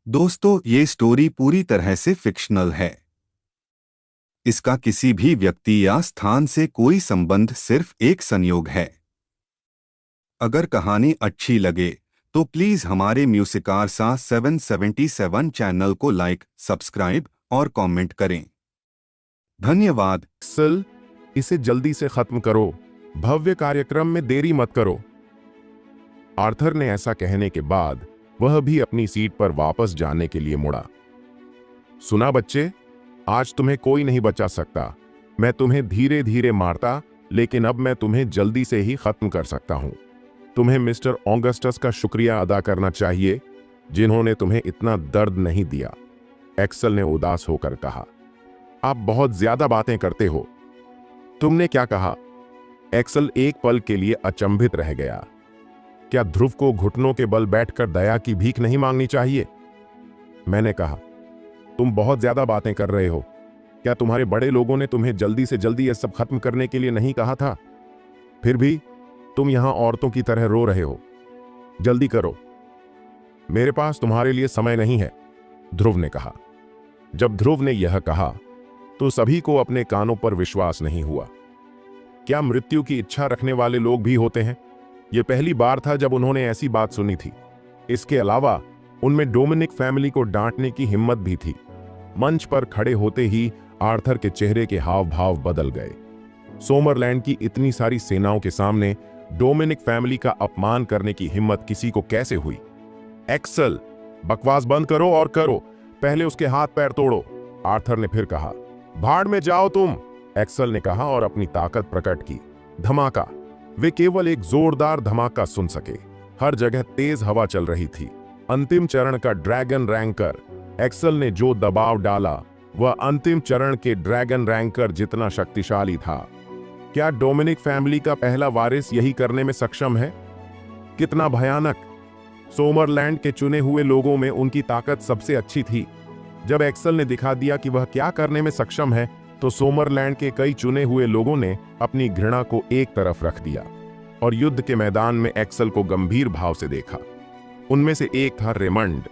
दोस्तों, ये स्टोरी पूरी तरह से फिक्शनल है। इसका किसी भी व्यक्ति या स्थान से कोई संबंध, सिर्फ एक संयोग है। अगर कहानी अच्छी लगे तो प्लीज हमारे म्यूसिकारसा 777 चैनल को लाइक, सब्सक्राइब और कमेंट करें। धन्यवाद। एक्सेल, इसे जल्दी से खत्म करो। भव्य कार्यक्रम में देरी मत करो। आर्थर ने ऐसा कहने के बाद वह भी अपनी सीट पर वापस जाने के लिए मुड़ा। सुना बच्चे, आज तुम्हें कोई नहीं बचा सकता। मैं तुम्हें धीरे धीरे मारता, लेकिन अब मैं तुम्हें जल्दी से ही खत्म कर सकता हूं। तुम्हें मिस्टर ऑगस्टस का शुक्रिया अदा करना चाहिए, जिन्होंने तुम्हें इतना दर्द नहीं दिया। एक्सेल ने उदास होकर कहा, आप बहुत ज्यादा बातें करते हो। तुमने क्या कहा? एक्सेल एक पल के लिए अचंभित रह गया। क्या ध्रुव को घुटनों के बल बैठकर दया की भीख नहीं मांगनी चाहिए? मैंने कहा, तुम बहुत ज्यादा बातें कर रहे हो। क्या तुम्हारे बड़े लोगों ने तुम्हें जल्दी से जल्दी यह सब खत्म करने के लिए नहीं कहा था? फिर भी तुम यहां औरतों की तरह रो रहे हो। जल्दी करो, मेरे पास तुम्हारे लिए समय नहीं है, ध्रुव ने कहा। जब ध्रुव ने यह कहा तो सभी को अपने कानों पर विश्वास नहीं हुआ। क्या मृत्यु की इच्छा रखने वाले लोग भी होते हैं? यह पहली बार था जब उन्होंने ऐसी बात सुनी थी। इसके अलावा उनमें डोमिनिक फैमिली को डांटने की हिम्मत भी थी। मंच पर खड़े होते ही आर्थर के चेहरे के हाव भाव बदल गए। सोमरलैंड की इतनी सारी सेनाओं के सामने डोमिनिक फैमिली का अपमान करने की हिम्मत किसी को कैसे हुई? एक्सेल, बकवास बंद करो और करो, पहले उसके हाथ पैर तोड़ो, आर्थर ने फिर कहा। भाड़ में जाओ तुम, एक्सेल ने कहा और अपनी ताकत प्रकट की। धमाका। वे केवल एक जोरदार धमाका सुन सके। हर जगह तेज हवा चल रही थी। अंतिम चरण का ड्रैगन रैंकर। एक्सेल ने जो दबाव डाला वह अंतिम चरण के ड्रैगन रैंकर जितना शक्तिशाली था। क्या डोमिनिक फैमिली का पहला वारिस यही करने में सक्षम है? कितना भयानक! सोमरलैंड के चुने हुए लोगों में उनकी ताकत सबसे अच्छी थी। जब एक्सेल ने दिखा दिया कि वह क्या करने में सक्षम है, तो सोमरलैंड के कई चुने हुए लोगों ने अपनी घृणा को एक तरफ रख दिया और युद्ध के मैदान में एक्सेल को गंभीर भाव से देखा। उनमें से एक था रेमंड,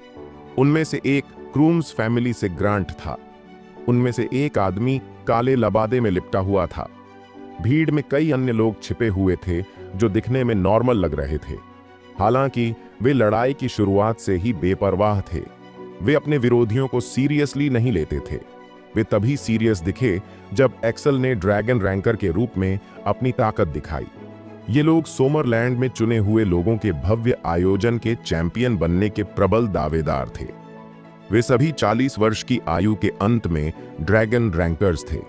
उनमें से एक क्रूम्स फैमिली से ग्रांट था, उनमें से एक आदमी काले लबादे में लिपटा हुआ था। भीड़ में कई अन्य लोग छिपे हुए थे जो दिखने में नॉर्मल लग रहे थे। हालांकि वे लड़ाई की शुरुआत से ही बेपरवाह थे। वे अपने विरोधियों को सीरियसली नहीं लेते थे। वे तभी सीरियस दिखे जब एक्सेल ने ड्रैगन रैंकर के रूप में अपनी ताकत दिखाई। ये लोग सोमरलैंड में चुने हुए लोगों के भव्य आयोजन के चैंपियन बनने के प्रबल दावेदार थे। वे सभी 40 वर्ष की आयु के अंत में ड्रैगन रैंकर्स थे।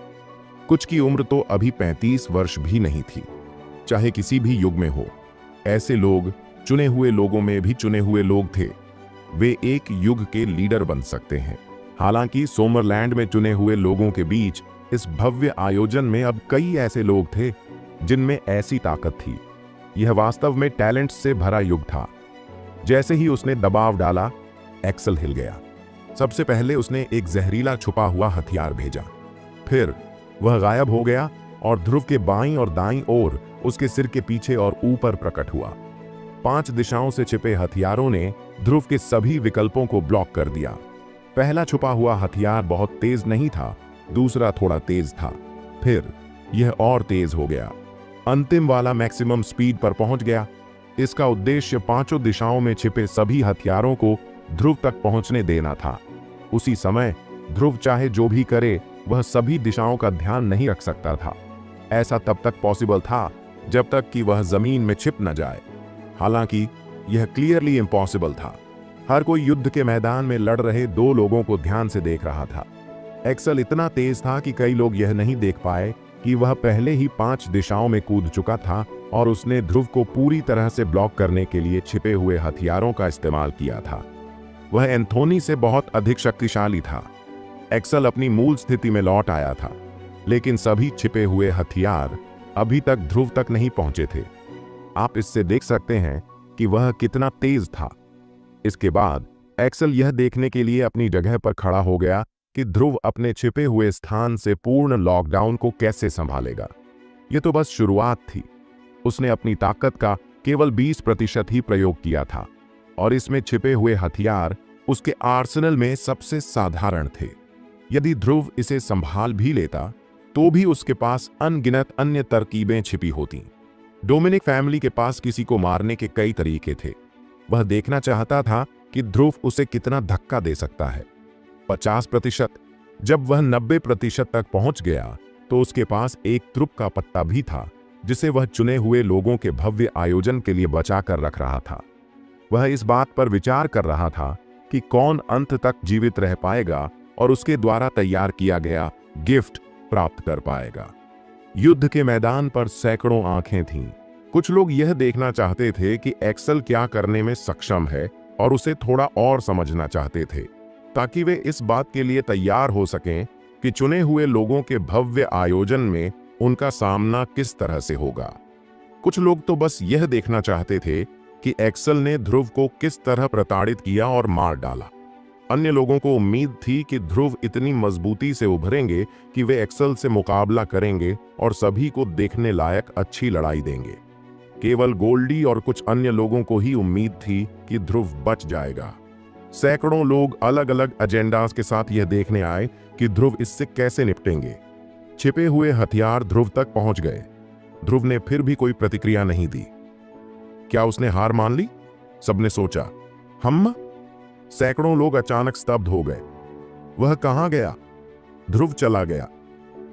कुछ की उम्र तो अभी 35 वर्ष भी नहीं थी। चाहे किसी भी युग में हो, ऐसे लोग चुने हुए लोगों में भी चुने हुए लोग थे। वे एक युग के लीडर बन सकते हैं। हालांकि सोमरलैंड में चुने हुए लोगों के बीच इस भव्य आयोजन में अब कई ऐसे लोग थे जिनमें ऐसी ताकत थी। यह वास्तव में टैलेंट से भरा युग था। जैसे ही उसने दबाव डाला, एक्सेल हिल गया। सबसे पहले उसने एक जहरीला छुपा हुआ हथियार भेजा। फिर वह गायब हो गया और ध्रुव के बाईं और दाईं ओर, उसके सिर के पीछे और ऊपर प्रकट हुआ। 5 दिशाओं से छिपे हथियारों ने ध्रुव के सभी विकल्पों को ब्लॉक कर दिया। पहला छुपा हुआ हथियार बहुत तेज नहीं था, दूसरा थोड़ा तेज था, फिर यह और तेज हो गया। अंतिम वाला मैक्सिमम स्पीड पर पहुंच गया। इसका उद्देश्य 5 दिशाओं में छिपे सभी हथियारों को ध्रुव तक पहुंचने देना था। उसी समय ध्रुव चाहे जो भी करे, वह सभी दिशाओं का ध्यान नहीं रख सकता था। ऐसा तब तक पॉसिबल था जब तक कि वह जमीन में छिप न जाए। हालांकि यह क्लियरली इम्पॉसिबल था। हर कोई युद्ध के मैदान में लड़ रहे 2 लोगों को ध्यान से देख रहा था। एक्सेल इतना तेज था कि कई लोग यह नहीं देख पाए कि वह पहले ही 5 दिशाओं में कूद चुका था और उसने ध्रुव को पूरी तरह से ब्लॉक करने के लिए छिपे हुए हथियारों का इस्तेमाल किया था। वह एंथोनी से बहुत अधिक शक्तिशाली था। एक्सेल अपनी मूल स्थिति में लौट आया था, लेकिन सभी छिपे हुए हथियार अभी तक ध्रुव तक नहीं पहुंचे थे। आप इससे देख सकते हैं कि वह कितना तेज था। इसके बाद एक्सेल यह देखने के लिए अपनी जगह पर खड़ा हो गया कि ध्रुव अपने छिपे हुए स्थान से पूर्ण लॉकडाउन को कैसे संभालेगा। यह तो बस शुरुआत थी। उसने अपनी ताकत का केवल 20% ही प्रयोग किया था और इसमें छिपे हुए हथियार उसके आर्सेनल में सबसे साधारण थे। यदि ध्रुव इसे संभाल भी लेता तो भी उसके पास अनगिनत अन्य तरकीबें छिपी होती। डोमिनिक फैमिली के पास किसी को मारने के कई तरीके थे। वह देखना चाहता था कि ध्रुव उसे कितना धक्का दे सकता है। 50%। जब वह 90% तक पहुंच गया तो उसके पास एक तुरुप का पत्ता भी था जिसे वह चुने हुए लोगों के भव्य आयोजन के लिए बचा कर रख रहा था। वह इस बात पर विचार कर रहा था कि कौन अंत तक जीवित रह पाएगा और उसके द्वारा तैयार किया गया गिफ्ट प्राप्त कर पाएगा। युद्ध के मैदान पर सैकड़ों आंखें थीं। कुछ लोग यह देखना चाहते थे कि एक्सेल क्या करने में सक्षम है और उसे थोड़ा और समझना चाहते थे ताकि वे इस बात के लिए तैयार हो सकें कि चुने हुए लोगों के भव्य आयोजन में उनका सामना किस तरह से होगा। कुछ लोग तो बस यह देखना चाहते थे कि एक्सेल ने ध्रुव को किस तरह प्रताड़ित किया और मार डाला। अन्य लोगों को उम्मीद थी कि ध्रुव इतनी मजबूती से उभरेंगे कि वे एक्सेल से मुकाबला करेंगे और सभी को देखने लायक अच्छी लड़ाई देंगे। केवल गोल्डी और कुछ अन्य लोगों को ही उम्मीद थी कि ध्रुव बच जाएगा। सैकड़ों लोग अलग अलग एजेंडास के साथ यह देखने आए कि ध्रुव इससे कैसे निपटेंगे। छिपे हुए हथियार ध्रुव तक पहुंच गए। ध्रुव ने फिर भी कोई प्रतिक्रिया नहीं दी। क्या उसने हार मान ली? सबने सोचा। हम? सैकड़ों लोग अचानक स्तब्ध हो गए। वह कहां गया? ध्रुव चला गया।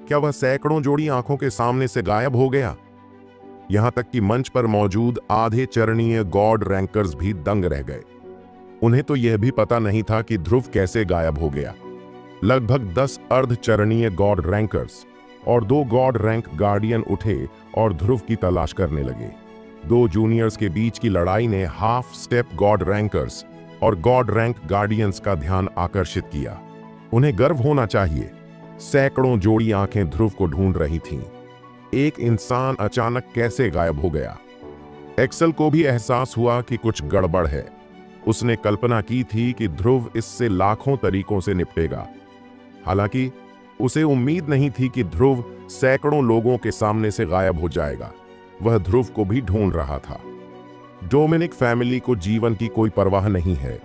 क्या वह सैकड़ों जोड़ी आंखों के सामने से गायब हो गया? यहां तक कि मंच पर मौजूद आधे चरणीय गॉड रैंकर्स भी दंग रह गए। उन्हें तो यह भी पता नहीं था कि ध्रुव कैसे गायब हो गया। लगभग 10 अर्धचरणीय गॉड रैंकर्स और 2 गॉड रैंक गार्डियन उठे और ध्रुव की तलाश करने लगे। 2 जूनियर्स के बीच की लड़ाई ने हाफ स्टेप गॉड रैंकर्स और गॉड रैंक गार्डियंस का ध्यान आकर्षित किया। उन्हें गर्व होना चाहिए। सैकड़ों जोड़ी आंखें ध्रुव को ढूंढ रही थीं। एक इंसान अचानक कैसे गायब हो गया? एक्सेल को भी एहसास हुआ कि कुछ गड़बड़ है। उसने कल्पना की थी कि ध्रुव इससे लाखों तरीकों से निपटेगा। हालांकि उसे उम्मीद नहीं थी कि ध्रुव सैकड़ों लोगों के सामने से गायब हो जाएगा। वह ध्रुव को भी ढूंढ रहा था। डोमिनिक फैमिली को जीवन की कोई परवाह नहीं है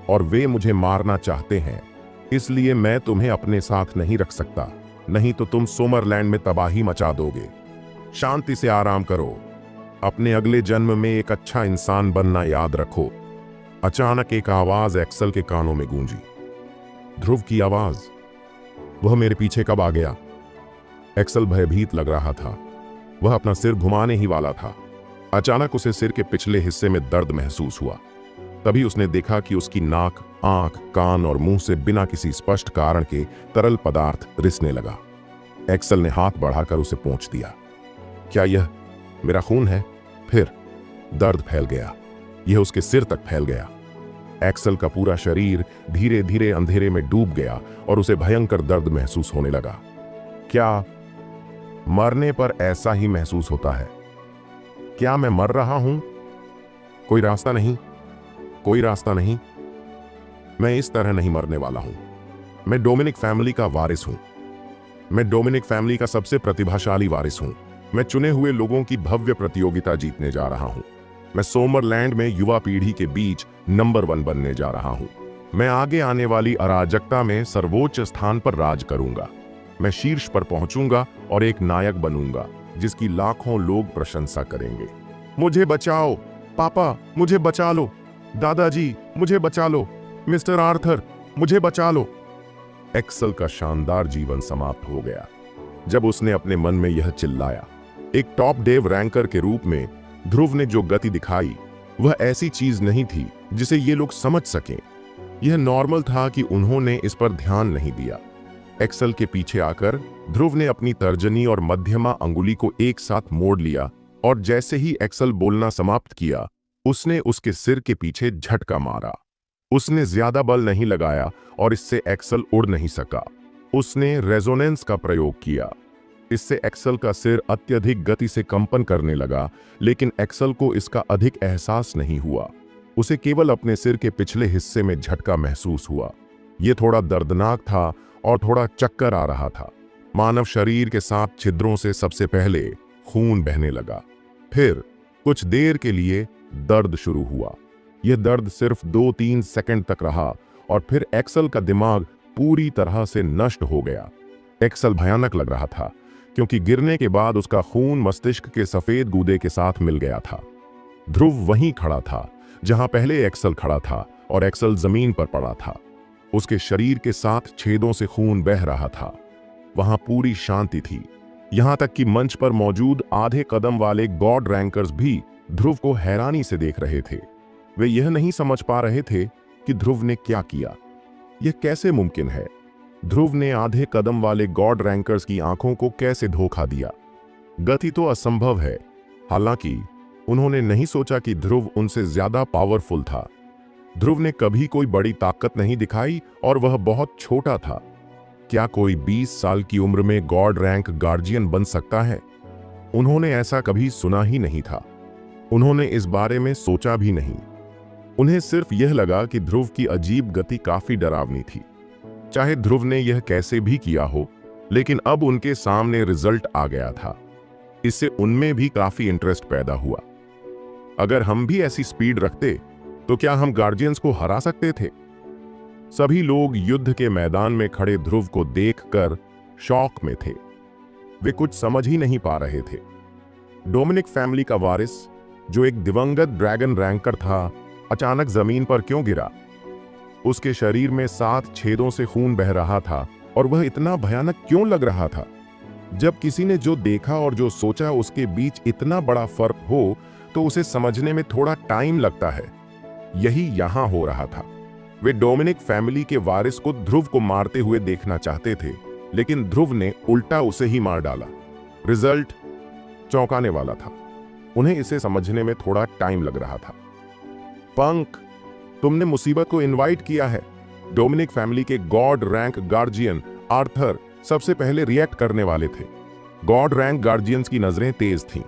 और वे मुझे मारना चाहते हैं, इसलिए मैं तुम्हें अपने साथ नहीं रख सकता, नहीं तो तुम सोमरलैंड में तबाही मचा दोगे। शांति से आराम करो। अपने अगले जन्म में एक अच्छा इंसान बनना याद रखो। अचानक एक आवाज एक्सेल के कानों में गूंजी। ध्रुव की आवाज। वह मेरे पीछे कब आ गया? एक्सेल भयभीत लग रहा था। वह अपना सिर घुमाने ही वाला था। अचानक उसे सिर के पिछले हिस्से में दर्द महसूस हुआ। तभी उसने देखा कि उसकी नाक, आंख, कान और मुंह से बिना किसी स्पष्ट कारण के तरल पदार्थ रिसने लगा। एक्सेल ने हाथ बढ़ाकर उसे पोंछ दिया। क्या यह मेरा खून है? फिर दर्द फैल गया। यह उसके सिर तक फैल गया। एक्सेल का पूरा शरीर धीरे धीरे अंधेरे में डूब गया और उसे भयंकर दर्द महसूस होने लगा। क्या मरने पर ऐसा ही महसूस होता है? क्या मैं मर रहा हूं? कोई रास्ता नहीं, कोई रास्ता नहीं। मैं इस तरह नहीं मरने वाला हूं। मैं डोमिनिक फैमिली का वारिस हूं। मैं डोमिनिक फैमिली का सबसे प्रतिभाशाली वारिस हूं। मैं चुने हुए लोगों की भव्य प्रतियोगिता जीतने जा रहा हूं। मैं सोमरलैंड में युवा पीढ़ी के बीच नंबर 1 बनने जा रहा हूं। मैं आगे आने वाली अराजकता में सर्वोच्च स्थान पर राज करूंगा। मैं शीर्ष पर पहुंचूंगा और एक नायक बनूंगा जिसकी लाखों लोग प्रशंसा करेंगे। मुझे बचाओ पापा, मुझे बचा लो। दादाजी, मुझे बचा लो। मिस्टर आर्थर, मुझे बचा लो। एक्सेल का शानदार जीवन समाप्त हो गया जब उसने अपने मन में यह चिल्लाया। एक टॉप डेव रैंकर के रूप में ध्रुव ने जो गति दिखाई वह ऐसी चीज नहीं थी जिसे ये लोग समझ सकें। यह नॉर्मल था कि उन्होंने इस पर ध्यान नहीं दिया। एक्सेल के पीछे आकर ध्रुव ने अपनी तर्जनी और मध्यमा अंगुली को एक साथ मोड़ लिया और जैसे ही एक्सेल बोलना समाप्त किया उसने उसके सिर के पीछे झटका मारा। उसने ज्यादा बल नहीं लगाया और इससे एक्सेल उड़ नहीं सका। उसने रेजोनेंस का प्रयोग किया। इससे एक्सेल का सिर अत्यधिक गति से कंपन करने लगा, लेकिन एक्सेल को इसका अधिक एहसास नहीं हुआ। उसे केवल अपने सिर के पिछले हिस्से में झटका महसूस हुआ। यह थोड़ा दर्दनाक था और थोड़ा चक्कर आ रहा था। मानव शरीर के 7 छिद्रों से सबसे पहले खून बहने लगा। फिर कुछ देर के लिए दर्द शुरू हुआ। यह दर्द सिर्फ 2-3 सेकंड तक रहा और फिर एक्सल का दिमाग पूरी तरह से नष्ट हो गया। एक्सल भयानक लग रहा था क्योंकि गिरने के बाद उसका खून मस्तिष्क के सफेद गूदे के साथ मिल गया था। ध्रुव वहीं खड़ा था जहां पहले एक्सल खड़ा था और एक्सल जमीन पर पड़ा था। उसके शरीर के 7 छेदों से खून बह रहा था। वहां पूरी शांति थी, यहां तक कि मंच पर मौजूद आधे कदम वाले गॉड रैंकर्स भी ध्रुव को हैरानी से देख रहे थे। वे यह नहीं समझ पा रहे थे कि ध्रुव ने क्या किया। यह कैसे मुमकिन है? ध्रुव ने आधे कदम वाले गॉड रैंकर्स की आंखों को कैसे धोखा दिया? गति तो असंभव है। हालांकि उन्होंने नहीं सोचा कि ध्रुव उनसे ज्यादा पावरफुल था। ध्रुव ने कभी कोई बड़ी ताकत नहीं दिखाई और वह बहुत छोटा था। क्या कोई 20 साल की उम्र में गॉड रैंक गार्जियन बन सकता है? उन्होंने ऐसा कभी सुना ही नहीं था। उन्होंने इस बारे में सोचा भी नहीं। उन्हें सिर्फ यह लगा कि ध्रुव की अजीब गति काफी डरावनी थी। चाहे ध्रुव ने यह कैसे भी किया हो, लेकिन अब उनके सामने रिजल्ट आ गया था। इससे उनमें भी काफी इंटरेस्ट पैदा हुआ। अगर हम भी ऐसी स्पीड रखते तो क्या हम गार्जियंस को हरा सकते थे? सभी लोग युद्ध के मैदान में खड़े ध्रुव को देखकर शॉक में थे। वे कुछ समझ ही नहीं पा रहे थे। डोमिनिक फैमिली का वारिस, जो एक दिवंगत ड्रैगन रैंकर था, अचानक जमीन पर क्यों गिरा? उसके शरीर में 7 छेदों से खून बह रहा था और वह इतना भयानक क्यों लग रहा था? जब किसी ने जो देखा और जो सोचा उसके बीच इतना बड़ा फर्क हो तो उसे समझने में थोड़ा टाइम लगता है। यही यहां हो रहा था। वे डोमिनिक फैमिली के वारिस को ध्रुव को मारते हुए देखना चाहते थे, लेकिन ध्रुव ने उल्टा उसे ही मार डाला। रिजल्ट चौंकाने वाला था। उन्हें इसे समझने में थोड़ा टाइम लग रहा था। पंक, तुमने मुसीबत को इनवाइट किया है। डोमिनिक फैमिली के गॉड रैंक गार्जियन आर्थर सबसे पहले रिएक्ट करने वाले थे। गॉड रैंक गार्जियंस की नजरें तेज थीं।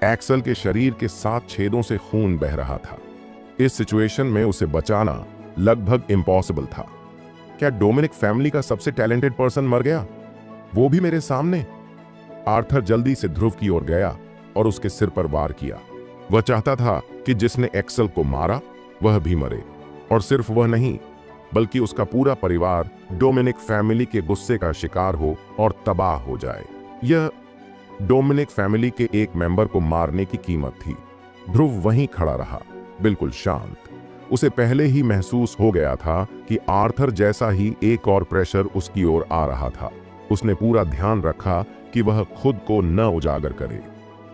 एक्सल के शरीर के 7 छेदों से खून बह रहा था। इस सिचुएशन में उसे बचाना लगभग इम्पॉसिबल था। क्या डोमिनिक फैमिली का सबसे टैलेंटेड पर्सन मर गया, वो भी मेरे सामने? आर्थर जल्दी से ध्रुव की ओर गया और उसके सिर पर वार किया। वह चाहता था कि जिसने एक्सल को मारा वह भी मरे, और सिर्फ वह नहीं बल्कि उसका पूरा परिवार डोमिनिक फैमिली के गुस्से का शिकार हो और तबाह हो जाए। यह डोमिनिक फैमिली के एक मेंबर को मारने की कीमत थी। ध्रुव वहीं खड़ा रहा, बिल्कुल शांत। उसे पहले ही महसूस हो गया था कि आर्थर जैसा ही एक और प्रेशर उसकी ओर आ रहा था। उसने पूरा ध्यान रखा कि वह खुद को न उजागर करे।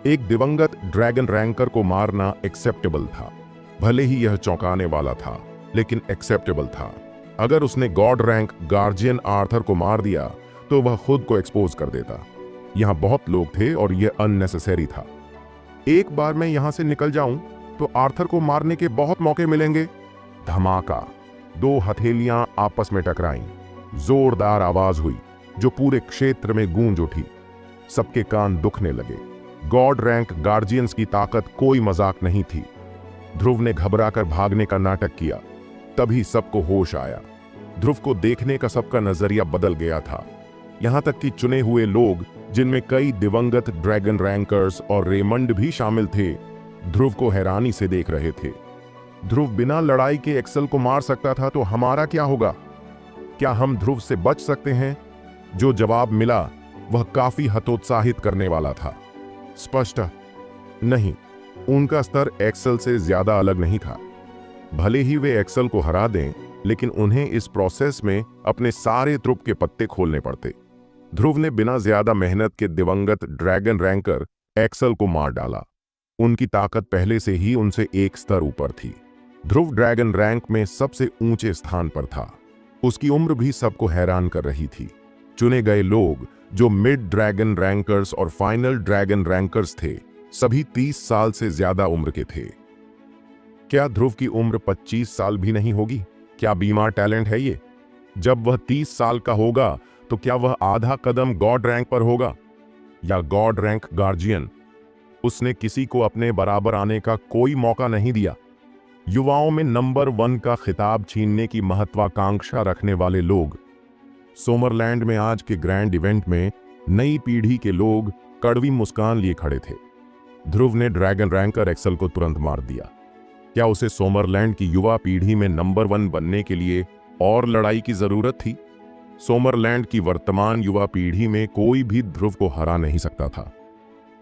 एक दिवंगत ड्रैगन रैंकर को मारना एक्सेप्टेबल था। भले ही यह चौंकाने वाला था, लेकिन एक्सेप्टेबल था। अगर उसने गॉड रैंक गार्जियन आर्थर को मार दिया तो वह खुद को एक्सपोज कर देता। यहां बहुत लोग थे और यह अननेसेसरी था। एक बार मैं यहां से निकल जाऊं तो आर्थर को मारने के बहुत मौके मिलेंगे। धमाका, 2 हथेलियां आपस में टकराईं। जोरदार आवाज हुई जो पूरे क्षेत्र में गूंज उठी। सबके कान दुखने लगे। गॉड रैंक गार्जियंस की ताकत कोई मजाक नहीं थी। ध्रुव ने घबराकर भागने का नाटक किया। तभी सबको होश आया। ध्रुव को देखने का सबका नजरिया बदल गया था। यहां तक कि चुने हुए लोग, जिनमें कई दिवंगत ड्रैगन रैंकर्स और रेमंड भी शामिल थे, ध्रुव को हैरानी से देख रहे थे। ध्रुव बिना लड़ाई के एक्सल को मार सकता था तो हमारा क्या होगा? क्या हम ध्रुव से बच सकते हैं? जो जवाब मिला वह काफी हतोत्साहित करने वाला था। स्पष्ट नहीं, उनका स्तर एक्सल से ज्यादा अलग नहीं था। भले ही वे एक्सल को हरा दें, लेकिन उन्हें इस प्रोसेस में अपने सारे त्रुप के पत्ते खोलने पड़ते। ध्रुव ने बिना ज्यादा मेहनत के दिवंगत ड्रैगन रैंकर एक्सल को मार डाला। उनकी ताकत पहले से ही उनसे एक स्तर ऊपर थी। ध्रुव ड्रैगन रैंक में सबसे ऊंचे स्थान पर था। उसकी उम्र भी सबको हैरान कर रही थी। चुने गए लोग, जो मिड ड्रैगन रैंकर्स और फाइनल ड्रैगन रैंकर्स थे, सभी 30 साल से ज्यादा उम्र के थे। क्या ध्रुव की उम्र 25 साल भी नहीं होगी? क्या बीमार टैलेंट है ये? जब वह 30 साल का होगा तो क्या वह आधा कदम गॉड रैंक पर होगा या गॉड रैंक गार्जियन? उसने किसी को अपने बराबर आने का कोई मौका नहीं दिया। युवाओं में नंबर 1 का खिताब छीनने की महत्वाकांक्षा रखने वाले लोग, सोमरलैंड में आज के ग्रैंड इवेंट में नई पीढ़ी के लोग कड़वी मुस्कान लिए खड़े थे। ध्रुव ने ड्रैगन रैंकर एक्सल को तुरंत मार दिया। क्या उसे सोमरलैंड की युवा पीढ़ी में नंबर 1 बनने के लिए और लड़ाई की जरूरत थी। सोमरलैंड की वर्तमान युवा पीढ़ी में कोई भी ध्रुव को हरा नहीं सकता था।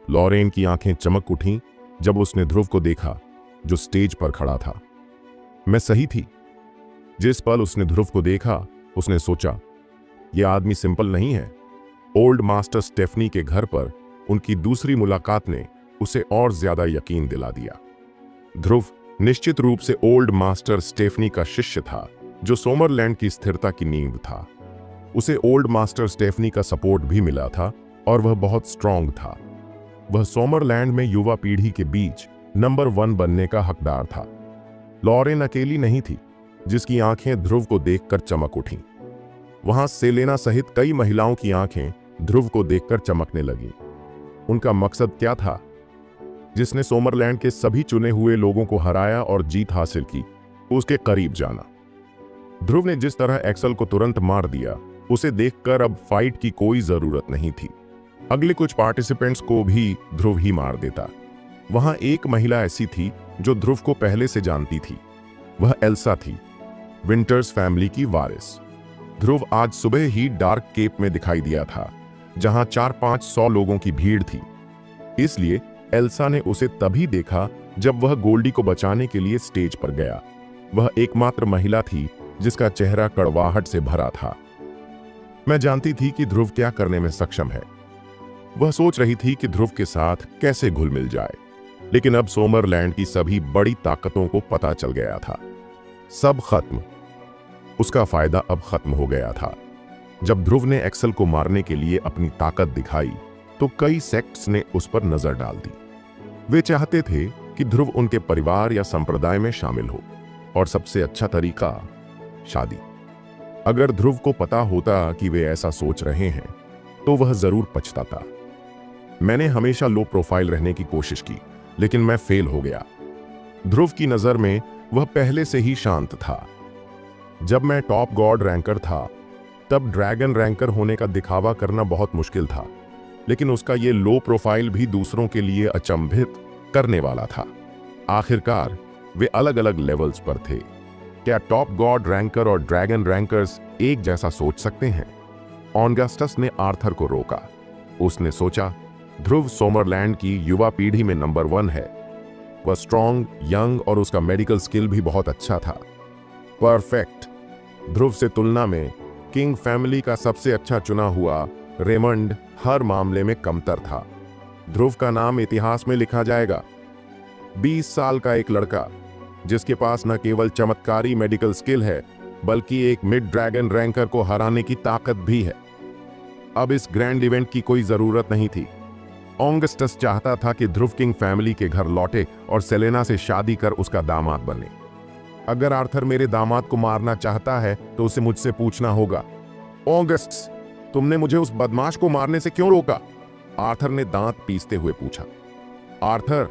लॉरेन की आंखें चमक उठीं जब उसने ध्रुव को देखा, जो स्टेज पर खड़ा था। मैं सही थी। जिस पल उसने ध्रुव को देखा, उसने सोचा, यह आदमी सिंपल नहीं है। ओल्ड मास्टर स्टेफनी के घर पर उनकी दूसरी मुलाकात ने उसे और ज्यादा यकीन दिला दिया। ध्रुव निश्चित रूप से ओल्ड मास्टर स्टेफनी का शिष्य था, जो सोमरलैंड की स्थिरता की नींव था। उसे ओल्ड मास्टर स्टेफनी का सपोर्ट भी मिला था और वह बहुत स्ट्रांग था। वह सोमरलैंड में युवा पीढ़ी के बीच नंबर 1 बनने का हकदार था। लॉरेन अकेली नहीं थी, जिसकी आंखें ध्रुव को देखकर चमक उठीं। वहां सेलेना सहित कई महिलाओं की आंखें ध्रुव को देखकर चमकने लगीं। उनका मकसद क्या था? जिसने सोमरलैंड के सभी चुने हुए लोगों को हराया और जीत हासिल की, उसके करीब जाना। ध्रुव ने जिस तरह एक्सल को तुरंत मार दिया, उसे देखकर अब फाइट की कोई जरूरत नहीं थी। अगले कुछ पार्टिसिपेंट्स को भी ध्रुव ही मार देता। वहां एक महिला ऐसी थी जो ध्रुव को पहले से जानती थी। वह एल्सा थी, विंटर्स फैमिली की वारिस। ध्रुव आज सुबह ही डार्क केप में दिखाई दिया था, जहां 400-500 लोगों की भीड़ थी। इसलिए एल्सा ने उसे तभी देखा जब वह गोल्डी को बचाने के लिए स्टेज पर गया। वह एकमात्र महिला थी जिसका चेहरा कड़वाहट से भरा था। मैं जानती थी कि ध्रुव क्या करने में सक्षम है। वह सोच रही थी कि ध्रुव के साथ कैसे घुल मिल जाए, लेकिन अब सोमरलैंड की सभी बड़ी ताकतों को पता चल गया था। सब खत्म। उसका फायदा अब खत्म हो गया था। जब ध्रुव ने एक्सल को मारने के लिए अपनी ताकत दिखाई, तो कई सेक्ट्स ने उस पर नजर डाल दी। वे चाहते थे कि ध्रुव उनके परिवार या संप्रदाय में शामिल हो, और सबसे अच्छा तरीका शादी। अगर ध्रुव को पता होता कि वे ऐसा सोच रहे हैं, तो वह जरूर पछताता। मैंने हमेशा लो प्रोफाइल रहने की कोशिश की, लेकिन मैं फेल हो गया। ध्रुव की नजर में वह पहले से ही शांत था। जब मैं टॉप गॉड रैंकर था, तब ड्रैगन रैंकर होने का दिखावा करना बहुत मुश्किल था, लेकिन उसका ये लो प्रोफाइल भी दूसरों के लिए अचंभित करने वाला था। आखिरकार वे अलग अलग लेवल्स पर थे। क्या टॉप गॉड रैंकर और ड्रैगन रैंकर्स एक जैसा सोच सकते हैं? ऑगस्टस ने आर्थर को रोका। उसने सोचा, ध्रुव सोमरलैंड की युवा पीढ़ी में नंबर 1 है। वह स्ट्रांग, यंग और उसका मेडिकल स्किल भी बहुत अच्छा था। परफेक्ट। ध्रुव से तुलना में किंग फैमिली का सबसे अच्छा चुना हुआ रेमंड हर मामले में कमतर था। ध्रुव का नाम इतिहास में लिखा जाएगा। 20 साल का एक लड़का, जिसके पास न केवल चमत्कारी मेडिकल स्किल है, बल्कि एक मिड ड्रैगन रैंकर को हराने की ताकत भी है। अब इस ग्रैंड इवेंट की कोई जरूरत नहीं थी। ऑगस्टस चाहता था कि ध्रुव किंग फैमिली के घर लौटे और सेलेना से शादी कर उसका दामाद बने। अगर आर्थर मेरे दामाद को मारना चाहता है, तो उसे मुझसे पूछना होगा। ऑगस्टस, तुमने मुझे उस बदमाश को मारने से क्यों रोका? आर्थर ने दांत पीसते हुए पूछा। आर्थर,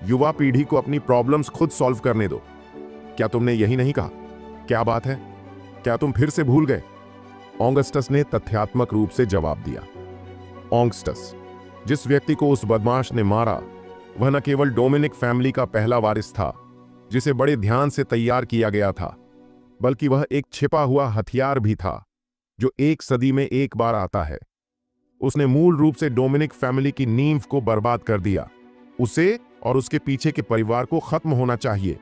युवा पीढ़ी को अपनी प्रॉब्लम्स खुद सॉल्व करने दो। क्या तुमने यही नहीं कहा? क्या बात है? क्या तुम फिर से भूल गए? ऑगस्टस ने तथ्यात्मक रूप से जवाब दिया। ऑगस्टस, जिस व्यक्ति को उस बदमाश ने मारा, वह न केवल डोमिनिक फैमिली का पहला वारिस था, जिसे बड़े ध्यान से तैयार किया गया था, बल्कि वह एक छिपा हुआ हथियार भी था, जो 1 सदी में एक बार आता है। उसने मूल रूप से डोमिनिक फैमिली की नींव को बर्बाद कर दिया। उसे और उसके पीछे के परिवार को खत्म होना चाहिए।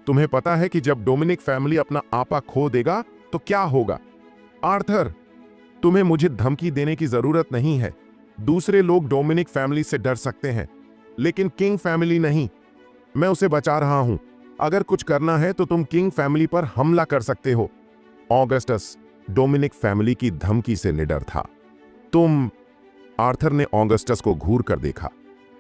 तुम्हें पता है कि जब डोमिनिक फैमिली अपना आपा खो देगा तो क्या होगा? आर्थर, तुम्हें मुझे धमकी देने की जरूरत नहीं है। दूसरे लोग डोमिनिक फैमिली से डर सकते हैं, लेकिन किंग फैमिली नहीं। मैं उसे बचा रहा हूं। अगर कुछ करना है तो तुम किंग फैमिली पर हमला कर सकते हो। ऑगस्टस डोमिनिक फैमिली की धमकी से निडर था। तुम... आर्थर ने ऑगस्टस को घूर कर देखा।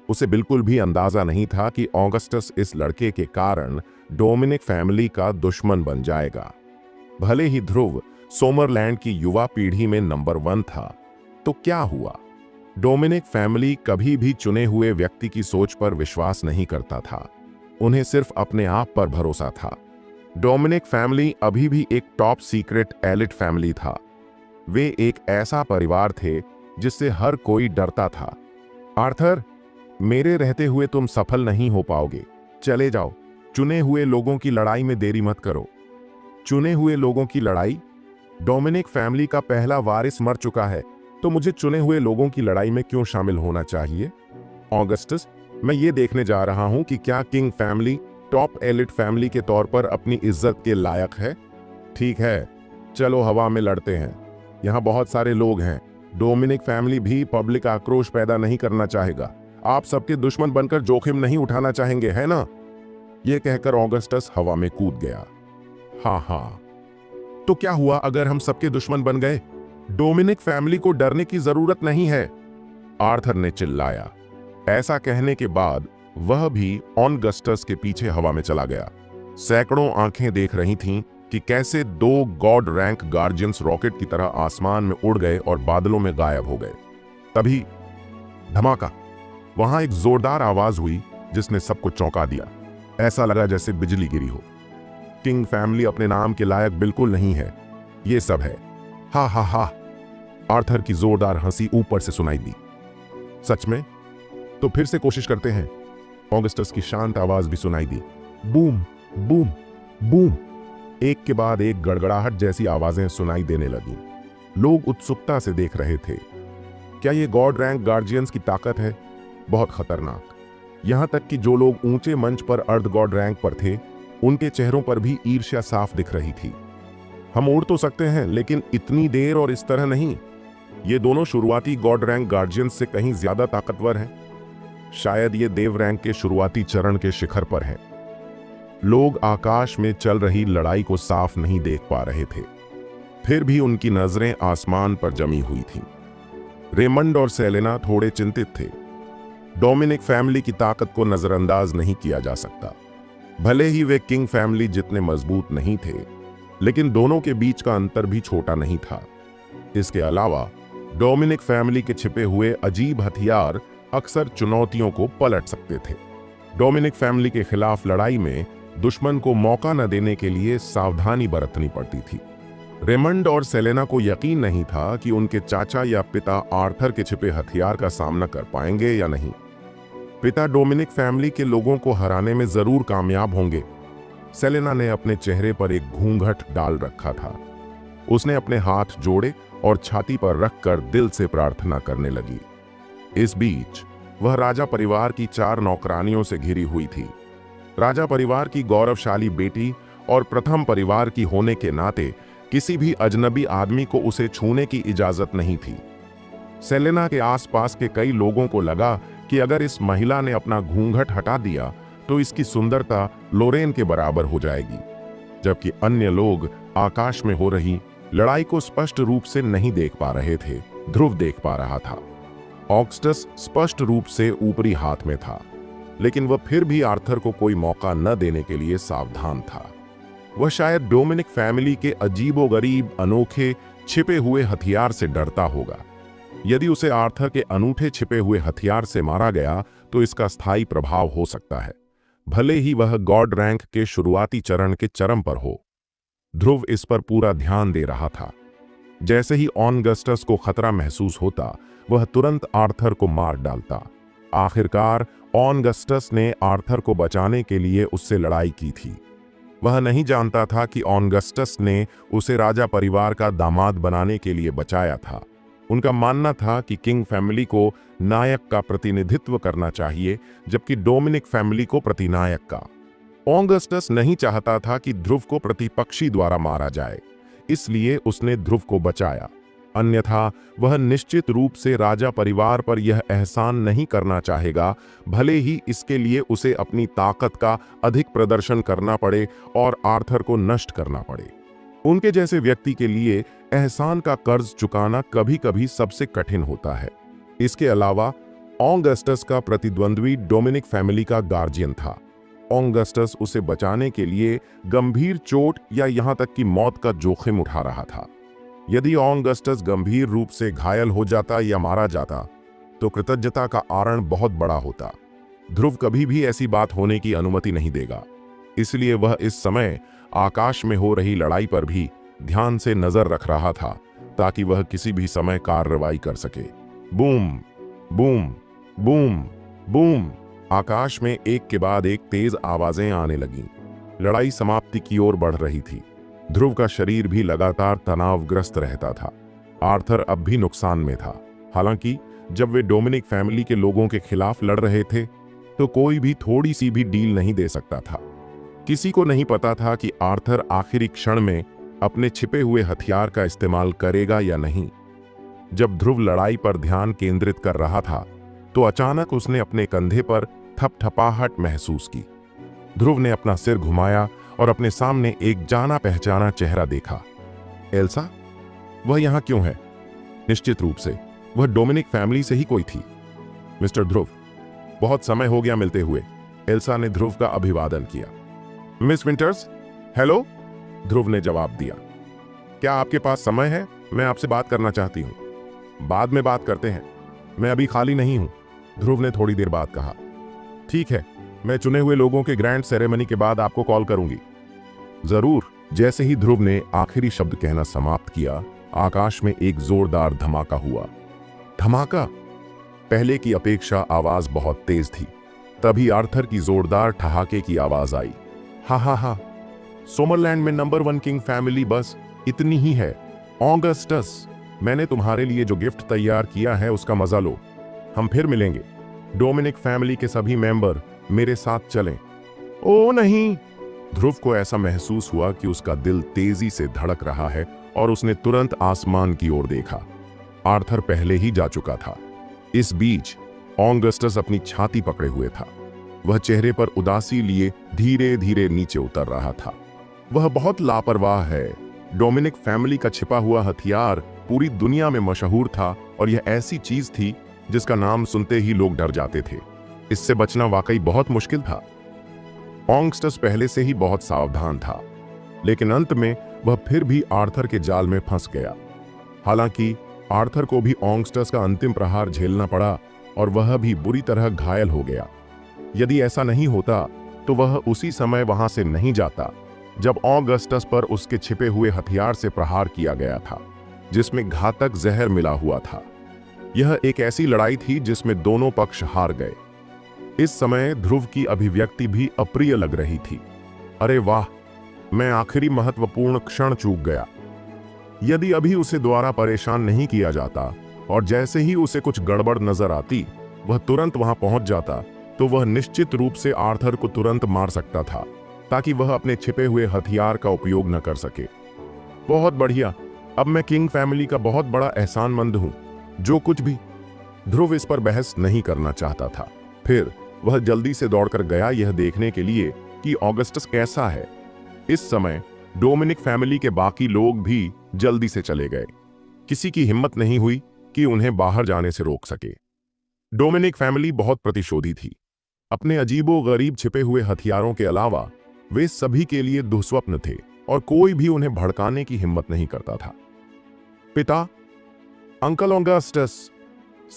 उसे बिल्कुल भी अंदाजा नहीं था कि ऑगस्टस इस लड़के के कारण डोमिनिक फैमिली का दुश्मन बन जाएगा। भले ही ध्रुव सोमरलैंड की युवा पीढ़ी में नंबर 1 था, तो क्या हुआ? डोमिनिक फैमिली कभी भी चुने हुए व्यक्ति की सोच पर विश्वास नहीं करता था। उन्हें सिर्फ अपने आप पर भरोसा था। डोमिनिक फैमिली अभी भी एक टॉप सीक्रेट एलिट फैमिली था। वे एक ऐसा परिवार थे जिससे हर कोई डरता था। आर्थर, मेरे रहते हुए तुम सफल नहीं हो पाओगे। चले जाओ। चुने हुए लोगों की लड़ाई में देरी मत करो। चुने हुए लोगों की लड़ाई। डोमिनिक फैमिली का पहला वारिस मर चुका है, तो मुझे चुने हुए लोगों की लड़ाई में क्यों शामिल होना चाहिए? ऑगस्टस, मैं ये देखने जा रहा हूं कि क्या king family top elite family के तौर पर अपनी इज्जत के लायक है। ठीक है, चलो हवा में लड़ते हैं। यहाँ बहुत सारे लोग हैं। डोमिनिक फैमिली भी पब्लिक आक्रोश पैदा नहीं करना चाहेगा। आप सबके दुश्मन बनकर जोखिम नहीं उठाना चाहेंगे, है ना? यह कहकर ऑगस्टस हवा में कूद गया। हाँ, तो क्या हुआ अगर हम सबके दुश्मन बन गए? डोमिनिक फैमिली को डरने की जरूरत नहीं है, आर्थर ने चिल्लाया। ऐसा कहने के बाद वह भी ऑगस्टस के पीछे हवा में चला गया। सैकड़ों आंखें देख रही थीं कि कैसे 2 गॉड रैंक गार्जियंस रॉकेट की तरह आसमान में उड़ गए और बादलों में गायब हो गए। तभी धमाका, वहां एक जोरदार आवाज हुई जिसने सबको चौंका दिया। ऐसा लगा जैसे बिजली गिरी हो। किंग फैमिली अपने नाम के लायक बिल्कुल नहीं है। ये सब है। हा हा हा, आर्थर की जोरदार हंसी ऊपर से सुनाई दी। सच में? तो फिर से कोशिश करते हैं। ऑगस्टस की शांत आवाज भी सुनाई दी। Boom boom boom. एक के बाद एक गड़गड़ाहट जैसी आवाजें सुनाई देने लगीं। लोग उत्सुकता से देख रहे थे। क्या ये गॉड रैंक गार्जियंस की ताकत है? बहुत खतरनाक। यहां तक कि जो लोग ऊंचे मंच पर अर्ध गॉड रैंक पर थे, उनके चेहरों पर भी ईर्ष्या साफ दिख रही थी। हम उड़ तो सकते हैं, लेकिन इतनी देर और इस तरह नहीं। ये दोनों शुरुआती गॉड रैंक गार्जियंस से कहीं ज्यादा ताकतवर हैं। शायद ये देव रैंक के शुरुआती चरण के शिखर पर है। लोग आकाश में चल रही लड़ाई को साफ नहीं देख पा रहे थे, फिर भी उनकी नजरें आसमान पर जमी हुई थीं। रेमंड और सेलेना थोड़े चिंतित थे। डोमिनिक फैमिली की ताकत को नजरअंदाज नहीं किया जा सकता। भले ही वे किंग फैमिली जितने मजबूत नहीं थे, लेकिन दोनों के बीच का अंतर भी छोटा नहीं था। इसके अलावा डोमिनिक फैमिली के छिपे हुए अजीब हथियार अक्सर चुनौतियों को पलट सकते थे। डोमिनिक फैमिली के खिलाफ लड़ाई में दुश्मन को मौका न देने के लिए सावधानी बरतनी पड़ती थी। रेमंड और सेलेना को यकीन नहीं था कि उनके चाचा या पिता आर्थर के छिपे हथियार का सामना कर पाएंगे या नहीं। पिता डोमिनिक फैमिली के लोगों को हराने में जरूर कामयाब होंगे। सेलेना ने अपने चेहरे पर एक घूंघट डाल रखा था। उसने अपने हाथ जोड़े और छाती पर रखकर दिल से प्रार्थना करने लगी। इस बीच वह राजा परिवार की 4 नौकरानियों से घिरी हुई थी। राजा परिवार की गौरवशाली बेटी और प्रथम परिवार की होने के नाते किसी भी अजनबी आदमी को उसे छूने की इजाजत नहीं थी। सेलेना के आसपास के कई लोगों को लगा कि अगर इस महिला ने अपना घूंघट हटा दिया तो इसकी सुंदरता लोरेन के बराबर हो जाएगी, जबकि अन्य लोग आकाश में हो रही लड़ाई को स्पष्ट रूप से नहीं देख पा रहे थे। ध्रुव देख पा रहा था। ऑगस्टस स्पष्ट रूप से ऊपरी हाथ में था, लेकिन वह फिर भी आर्थर को कोई मौका न देने के लिए सावधान था। वह शायद डोमिनिक फैमिली के अजीबोगरीब, अनोखे, छिपे हुए हथियार से डरता होगा। यदि उसे आर्थर के अनूठे छिपे हुए हथियार से मारा गया तो इसका स्थायी प्रभाव हो सकता है, भले ही वह गॉड रैंक के शुरुआती चरण के चरम पर हो। ध्रुव इस पर पूरा ध्यान दे रहा था। जैसे ही ऑगस्टस को खतरा महसूस होता, वह तुरंत आर्थर को मार डालता। आखिरकार ऑगस्टस ने आर्थर को बचाने के लिए उससे लड़ाई की थी। वह नहीं जानता था कि ऑगस्टस ने उसे राजा परिवार का दामाद बनाने के लिए बचाया था। उनका मानना था कि किंग फैमिली को नायक का प्रतिनिधित्व करना चाहिए, जबकि डोमिनिक फैमिली को प्रतिनायक का। ऑगस्टस नहीं चाहता था कि ध्रुव को प्रतिपक्षी द्वारा मारा जाए, इसलिए उसने ध्रुव को बचाया। अन्यथा वह निश्चित रूप से राजा परिवार पर यह एहसान नहीं करना चाहेगा, भले ही इसके लिए उसे अपनी ताकत का अधिक प्रदर्शन करना पड़े और आर्थर को नष्ट करना पड़े। उनके जैसे व्यक्ति के लिए एहसान का कर्ज चुकाना कभी-कभी सबसे कठिन होता है। इसके अलावा ऑगस्टस का प्रतिद्वंद्वी डोमिनिक फैमिली का गार्जियन था। ऑगस्टस उसे बचाने के लिए गंभीर चोट या यहां तक कि मौत का जोखिम उठा रहा था। यदि ऑगस्टस गंभीर रूप से घायल हो जाता या मारा जाता तो कृतज्ञता का आरण बहुत बड़ा होता। ध्रुव कभी भी ऐसी बात होने की अनुमति नहीं देगा, इसलिए वह इस समय आकाश में हो रही लड़ाई पर भी ध्यान से नजर रख रहा था, ताकि वह किसी भी समय कार्रवाई कर सके। Boom boom boom boom. आकाश में एक के बाद एक तेज आवाजें आने लगीं। लड़ाई समाप्ति की ओर बढ़ रही थी। ध्रुव का शरीर भी लगातार तनावग्रस्त रहता था। आर्थर अब भी नुकसान में था। हालांकि जब वे डोमिनिक फैमिली के लोगों के खिलाफ लड़ रहे थे तो कोई भी थोड़ी सी भी डील नहीं दे सकता था। किसी को नहीं पता था कि आर्थर आखिरी क्षण में अपने छिपे हुए हथियार का इस्तेमाल करेगा या नहीं। जब ध्रुव लड़ाई पर ध्यान केंद्रित कर रहा था तो अचानक उसने अपने कंधे पर थपथपाहट महसूस की। ध्रुव ने अपना सिर घुमाया और अपने सामने एक जाना पहचाना चेहरा देखा। एल्सा? वह यहां क्यों है? निश्चित रूप से वह डोमिनिक फैमिली से ही कोई थी। मिस्टर ध्रुव, बहुत समय हो गया मिलते हुए। एल्सा ने ध्रुव का अभिवादन किया। मिस विंटर्स, हेलो, ध्रुव ने जवाब दिया। क्या आपके पास समय है? मैं आपसे बात करना चाहती हूं। बाद में बात करते हैं, मैं अभी खाली नहीं हूं, ध्रुव ने थोड़ी देर बाद कहा। ठीक है, मैं चुने हुए लोगों के ग्रैंड सेरेमनी के बाद आपको कॉल करूंगी। जरूर। जैसे ही ध्रुव ने आखिरी शब्द कहना समाप्त किया, आकाश में एक जोरदार धमाका हुआ। धमाका! पहले की अपेक्षा आवाज बहुत तेज थी। तभी आर्थर की जोरदार ठहाके की आवाज आई। हा हा हा, सोमरलैंड में नंबर 1 किंग फैमिली बस इतनी ही है। ऑगस्टस, मैंने तुम्हारे लिए जो गिफ्ट तैयार किया है उसका मजा लो। हम फिर मिलेंगे। डोमिनिक फैमिली के सभी मेंबर मेरे साथ चलें। ओ नहीं! ध्रुव को ऐसा महसूस हुआ कि उसका दिल तेजी से धड़क रहा है और उसने तुरंत आसमान की ओर देखा। आर्थर पहले ही जा चुका था। इस बीच ऑगस्टस अपनी छाती पकड़े हुए था। वह चेहरे पर उदासी लिए धीरे धीरे नीचे उतर रहा था। वह बहुत लापरवाह है। डोमिनिक फैमिली का छिपा हुआ हथियार पूरी दुनिया में मशहूर था और यह ऐसी चीज थी जिसका नाम सुनते ही लोग डर जाते थे। इससे बचना वाकई बहुत मुश्किल था। ऑगस्टस पहले से ही बहुत सावधान था, लेकिन अंत में वह फिर भी आर्थर के जाल में फंस गया। हालांकि आर्थर को भी ऑगस्टस का अंतिम प्रहार झेलना पड़ा और वह भी बुरी तरह घायल हो गया। यदि ऐसा नहीं होता तो वह उसी समय वहां से नहीं जाता जब ऑगस्टस पर उसके छिपे हुए हथियार से प्रहार किया गया था, जिसमें घातक जहर मिला हुआ था। यह एक ऐसी लड़ाई थी जिसमें दोनों पक्ष हार गए। इस समय ध्रुव की अभिव्यक्ति भी अप्रिय लग रही थी। अरे वाह, मैं आखिरी महत्वपूर्ण क्षण चूक गया। यदि अभी उसे द्वारा परेशान नहीं किया जाता और जैसे ही उसे कुछ गड़बड़ नजर आती वह तुरंत वहां पहुंच जाता तो वह निश्चित रूप से आर्थर को तुरंत मार सकता था, ताकि वह अपने छिपे हुए हथियार का उपयोग न कर सके। बहुत बढ़िया, अब मैं किंग फैमिली का बहुत बड़ा एहसानमंद हूं। जो कुछ भी। ध्रुव इस पर बहस नहीं करना चाहता था। फिर वह जल्दी से दौड़कर गया यह देखने के लिए कि ऑगस्टस कैसा है। इस समय डोमिनिक फैमिली के बाकी लोग भी जल्दी से चले गए। किसी की हिम्मत नहीं हुई कि उन्हें बाहर जाने से रोक सके। डोमिनिक फैमिली बहुत प्रतिशोधी थी। अपने अजीबो-गरीब छिपे हुए हथियारों के अलावा वे सभी के लिए दुःस्वप्न थे और कोई भी उन्हें भड़काने की हिम्मत नहीं करता था। पिता, अंकल ऑगस्टस,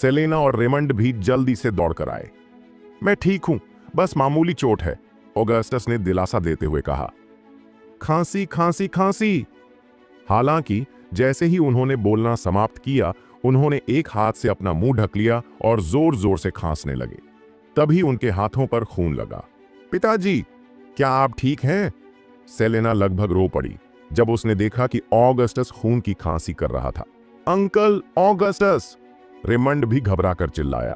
सेलेना और रेमंड भी जल्दी से दौड़कर आए। मैं ठीक हूं, बस मामूली चोट है, ऑगस्टस ने दिलासा देते हुए कहा। खांसी खांसी खांसी। हालांकि जैसे ही उन्होंने बोलना समाप्त किया, उन्होंने एक हाथ से अपना मुंह ढक लिया और जोर जोर से खांसने लगे। तभी उनके हाथों पर खून लगा। पिताजी, क्या आप ठीक हैं? सेलेना लगभग रो पड़ी जब उसने देखा कि ऑगस्टस खून की खांसी कर रहा था। अंकल ऑगस्टस, रेमंड भी घबराकर चिल्लाया।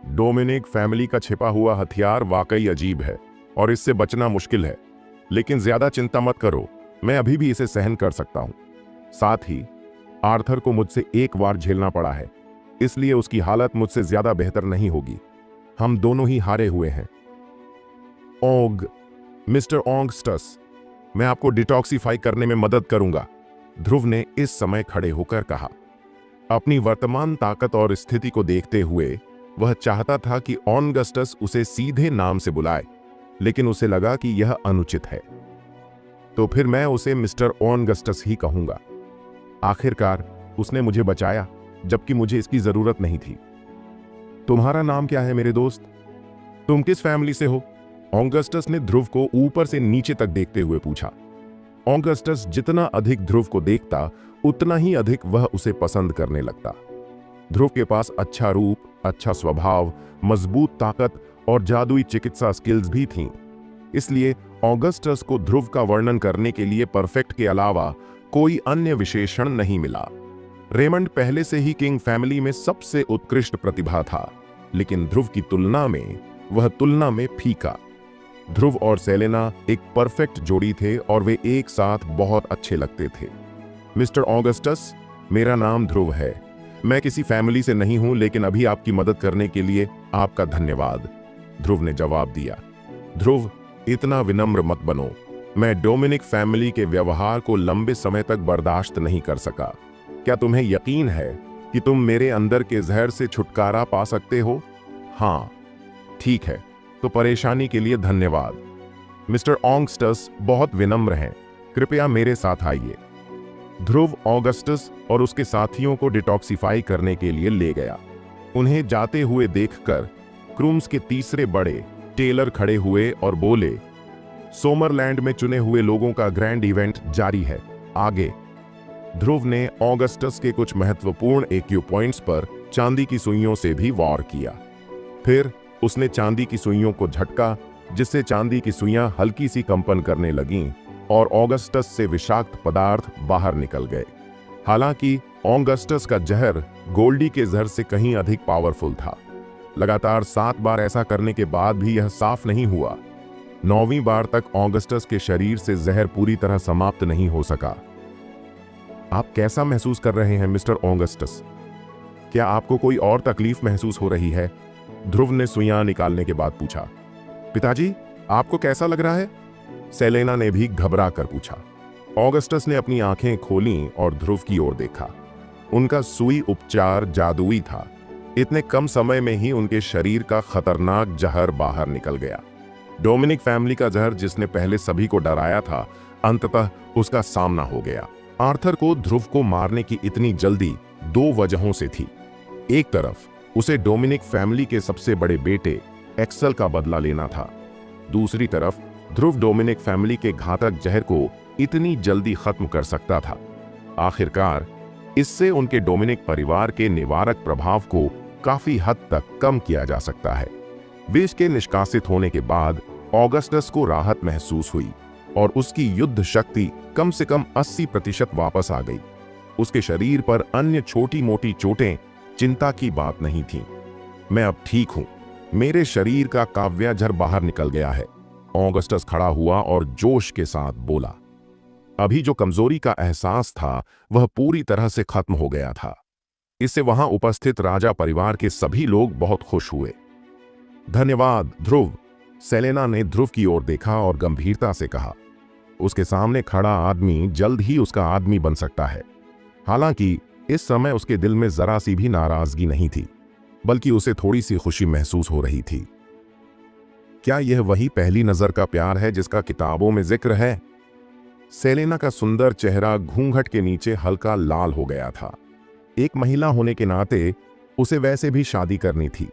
डोमिनिक फैमिली का छिपा हुआ हथियार वाकई अजीब है और इससे बचना मुश्किल है, लेकिन ज्यादा चिंता मत करो, मैं अभी भी इसे सहन कर सकता हूं। साथ ही आर्थर को मुझसे एक बार झेलना पड़ा है, इसलिए उसकी हालत मुझसे ज्यादा बेहतर नहीं होगी। हम दोनों ही हारे हुए हैं। मिस्टर ऑगस्टस, मैं आपको डिटॉक्सिफाई करने में मदद करूंगा, ध्रुव ने इस समय खड़े होकर कहा। अपनी वर्तमान ताकत और स्थिति को देखते हुए वह चाहता था कि ऑगस्टस उसे सीधे नाम से बुलाए, लेकिन उसे लगा कि यह अनुचित है। तो फिर मैं उसे मिस्टर ऑगस्टस ही कहूंगा। आखिरकार उसने मुझे बचाया जबकि मुझे इसकी जरूरत नहीं थी। तुम्हारा नाम क्या है मेरे दोस्त? तुम किस फैमिली से हो? ऑगस्टस ने ध्रुव को ऊपर से नीचे तक देखते हुए पूछा। ऑगस्टस जितना अधिक ध्रुव को देखता उतना ही अधिक वह उसे पसंद करने लगता। ध्रुव के पास अच्छा रूप, अच्छा स्वभाव, मजबूत ताकत और जादुई चिकित्सा स्किल्स भी थीं। इसलिए ऑगस्टस को ध्रुव का वर्णन करने के लिए परफेक्ट के अलावा कोई अन्य विशेषण नहीं मिला। रेमंड पहले से ही किंग फैमिली में सबसे उत्कृष्ट प्रतिभा था, लेकिन ध्रुव की तुलना में वह तुलना में फीका। ध्रुव और सेलेना एक परफेक्ट जोड़ी थे और वे एक साथ बहुत अच्छे लगते थे। मिस्टर ऑगस्टस, मेरा नाम ध्रुव है। मैं किसी फैमिली से नहीं हूं, लेकिन अभी आपकी मदद करने के लिए आपका धन्यवाद, ध्रुव ने जवाब दिया। ध्रुव, इतना विनम्र मत बनो। मैं डोमिनिक फैमिली के व्यवहार को लंबे समय तक बर्दाश्त नहीं कर सका। क्या तुम्हें यकीन है कि तुम मेरे अंदर के जहर से छुटकारा पा सकते हो? हाँ, ठीक है, तो परेशानी के लिए धन्यवाद। मिस्टर ऑगस्टस बहुत विनम्र हैं, कृपया मेरे साथ आइए। ध्रुव ऑगस्टस और उसके साथियों को डिटॉक्सिफाई करने के लिए ले गया। उन्हें जाते हुए देखकर क्रूम्स के तीसरे बड़े टेलर खड़े हुए और बोले, सोमरलैंड में चुने हुए लोगों का ग्रैंड इवेंट जारी है, आगे। ध्रुव ने ऑगस्टस के कुछ महत्वपूर्ण एक्यू पॉइंट्स पर चांदी की सुइयों से भी वार किया। फिर उसने चांदी की सुइयों को झटका, जिससे चांदी की सुइयां हल्की सी कंपन करने लगीं और ऑगस्टस से विषाक्त पदार्थ बाहर निकल गए। हालांकि ऑगस्टस का जहर गोल्डी के जहर से कहीं अधिक पावरफुल था। लगातार 7 बार ऐसा करने के बाद भी यह साफ नहीं हुआ। 9वीं बार तक ऑगस्टस के शरीर से जहर पूरी तरह समाप्त नहीं हो सका। आप कैसा महसूस कर रहे हैं मिस्टर ऑगस्टस? क्या आपको कोई और तकलीफ महसूस हो रही है? ध्रुव ने सुइयां निकालने के बाद पूछा। पिताजी, आपको कैसा लग रहा है? सेलेना ने भी घबरा कर पूछा। ऑगस्टस ने अपनी आंखें खोलीं और ध्रुव की ओर देखा। उनका सुई उपचार जादुई था। इतने कम समय में ही उनके शरीर का खतरनाक जहर बाहर निकल गया। डोमिनिक फैमिली का जहर, जिसने पहले सभी को डराया था, अंततः उसका सामना हो गया। आर्थर को ध्रुव को मारने की इतनी जल्दी 2 वजहों से थी। एक तरफ उसे डोमिनिक फैमिली के सबसे बड़े बेटे एक्सल का बदला लेना था। दूसरी तरफ ध्रुव डोमिनिक फैमिली के घातक जहर को इतनी जल्दी खत्म कर सकता था। आखिरकार इससे उनके डोमिनिक परिवार के निवारक प्रभाव को काफी हद तक कम किया जा सकता है। विष के निष्कासित होने के बाद ऑगस्टस को राहत महसूस हुई और उसकी युद्ध शक्ति कम से कम 80% वापस आ गई। उसके शरीर पर अन्य छोटी मोटी चोटें चिंता की बात नहीं थीं। मैं अब ठीक हूं। मेरे शरीर का काव्याझर बाहर निकल गया है। ऑगस्टस खड़ा हुआ और जोश के साथ बोला। अभी जो कमजोरी का एहसास था वह पूरी तरह से खत्म हो गया था। इससे वहां उपस्थित राजा परिवार के सभी लोग बहुत खुश हुए। धन्यवाद ध्रुव, सेलेना ने ध्रुव की ओर देखा और गंभीरता से कहा। उसके सामने खड़ा आदमी जल्द ही उसका आदमी बन सकता है। हालांकि इस समय उसके दिल में जरा सी भी नाराजगी नहीं थी, बल्कि उसे थोड़ी सी खुशी महसूस हो रही थी। क्या यह वही पहली नजर का प्यार है जिसका किताबों में जिक्र है? सेलेना का सुंदर चेहरा घूंघट के नीचे हल्का लाल हो गया था। एक महिला होने के नाते उसे वैसे भी शादी करनी थी,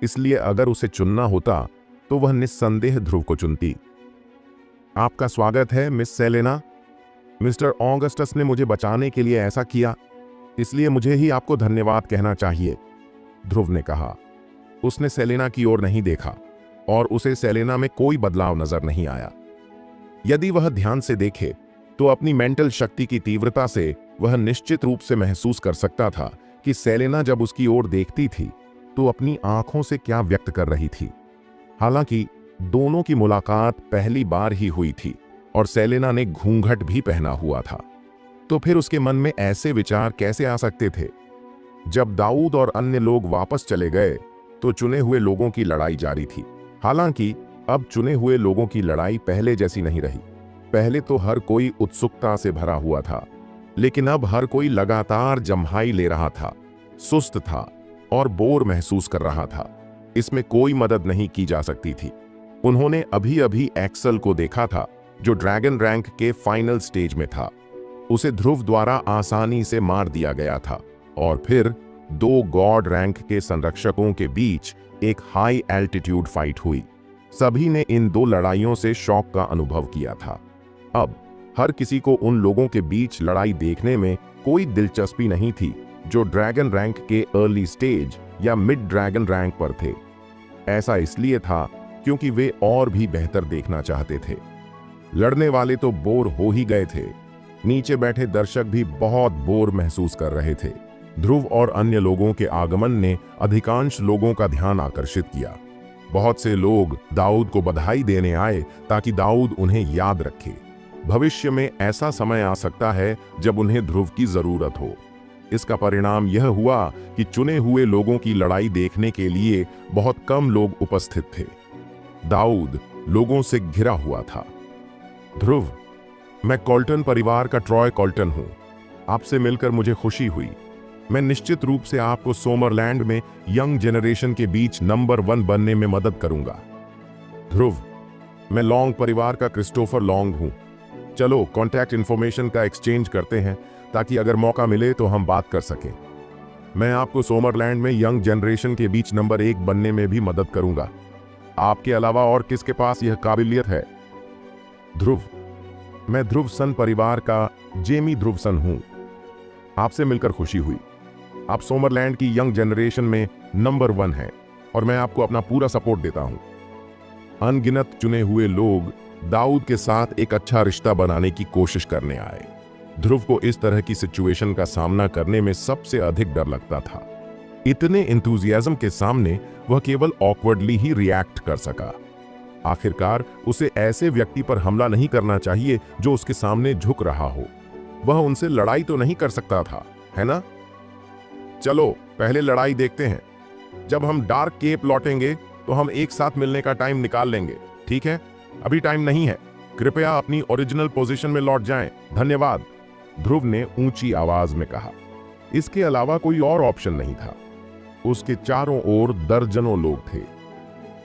इसलिए अगर उसे चुनना होता तो वह निस्संदेह ध्रुव को चुनती। आपका स्वागत है मिस सेलेना। मिस्टर ऑगस्टस ने मुझे बचाने के लिए ऐसा किया, इसलिए मुझे ही आपको धन्यवाद कहना चाहिए, ध्रुव ने कहा। उसने सेलेना की ओर नहीं देखा और उसे सेलेना में कोई बदलाव नजर नहीं आया। यदि वह ध्यान से देखे तो अपनी मेंटल शक्ति की तीव्रता से वह निश्चित रूप से महसूस कर सकता था कि सेलेना जब उसकी ओर देखती थी तो अपनी आंखों से क्या व्यक्त कर रही थी। हालांकि दोनों की मुलाकात पहली बार ही हुई थी और सेलेना ने घूंघट भी पहना हुआ था, तो फिर उसके मन में ऐसे विचार कैसे आ सकते थे? जब दाऊद और अन्य लोग वापस चले गए तो चुने हुए लोगों की लड़ाई जारी थी। हालांकि अब चुने हुए लोगों की लड़ाई पहले जैसी नहीं रही। पहले तो हर कोई उत्सुकता से भरा हुआ था, लेकिन अब हर कोई लगातार जम्हाई ले रहा था, सुस्त था और बोर महसूस कर रहा था। इसमें कोई मदद नहीं की जा सकती थी। उन्होंने अभी अभी एक्सल को देखा था, जो ड्रैगन रैंक के फाइनल स्टेज में था। उसे ध्रुव द्वारा आसानी से मार दिया गया था और फिर 2 गॉड रैंक के संरक्षकों के बीच एक हाई एल्टीट्यूड फाइट हुई। सभी ने इन 2 लड़ाइयों से शॉक का अनुभव किया था। अब हर किसी को उन लोगों के बीच लड़ाई देखने में कोई दिलचस्पी नहीं थी जो ड्रैगन रैंक के अर्ली स्टेज या मिड ड्रैगन रैंक पर थे। ऐसा इसलिए था क्योंकि वे और भी बेहतर देखना चाहते थे। लड़ने वाले तो बोर हो ही गए थे, नीचे बैठे दर्शक भी बहुत बोर महसूस कर रहे थे। ध्रुव और अन्य लोगों के आगमन ने अधिकांश लोगों का ध्यान आकर्षित किया। बहुत से लोग दाऊद को बधाई देने आए ताकि दाऊद उन्हें याद रखे। भविष्य में ऐसा समय आ सकता है जब उन्हें ध्रुव की जरूरत हो। इसका परिणाम यह हुआ कि चुने हुए लोगों की लड़ाई देखने के लिए बहुत कम लोग उपस्थित थे। दाऊद लोगों से घिरा हुआ था। ध्रुव, मैं कॉल्टन परिवार का ट्रॉय कॉल्टन हूं। आपसे मिलकर मुझे खुशी हुई। मैं निश्चित रूप से आपको सोमरलैंड में यंग जनरेशन के बीच नंबर 1 बनने में मदद करूंगा। ध्रुव, मैं लॉन्ग परिवार का क्रिस्टोफर लॉन्ग हूं। चलो कॉन्टैक्ट इंफॉर्मेशन का एक्सचेंज करते हैं ताकि अगर मौका मिले तो हम बात कर सकें। मैं आपको सोमरलैंड में यंग जनरेशन के बीच नंबर 1 बनने में भी मदद करूंगा। आपके अलावा और किसके पास यह काबिलियत है? ध्रुव, मैं ध्रुवसन परिवार का जेमी ध्रुवसन हूं। आपसे मिलकर खुशी हुई। आप सोमरलैंड की यंग जनरेशन में नंबर 1 हैं और मैं आपको अपना पूरा सपोर्ट देता हूं। अनगिनत चुने हुए लोग दाऊद के साथ एक अच्छा रिश्ता बनाने की कोशिश करने आए। ध्रुव को इस तरह की सिचुएशन का सामना करने में सबसे अधिक डर लगता था। इतने इंथुजियाज्म के सामने वह केवल ऑकवर्डली ही रिएक्ट कर सका। आखिरकार उसे ऐसे व्यक्ति पर हमला नहीं करना चाहिए जो उसके सामने झुक रहा हो। वह उनसे लड़ाई तो नहीं कर सकता था, है ना? चलो पहले लड़ाई देखते हैं। जब हम डार्क केप लौटेंगे तो हम एक साथ मिलने का टाइम निकाल लेंगे, ठीक है? अभी टाइम नहीं है। कृपया अपनी ओरिजिनल पोजीशन में लौट जाएं। धन्यवाद, ध्रुव ने ऊंची आवाज में कहा। इसके अलावा कोई और ऑप्शन नहीं था। उसके चारों ओर दर्जनों लोग थे।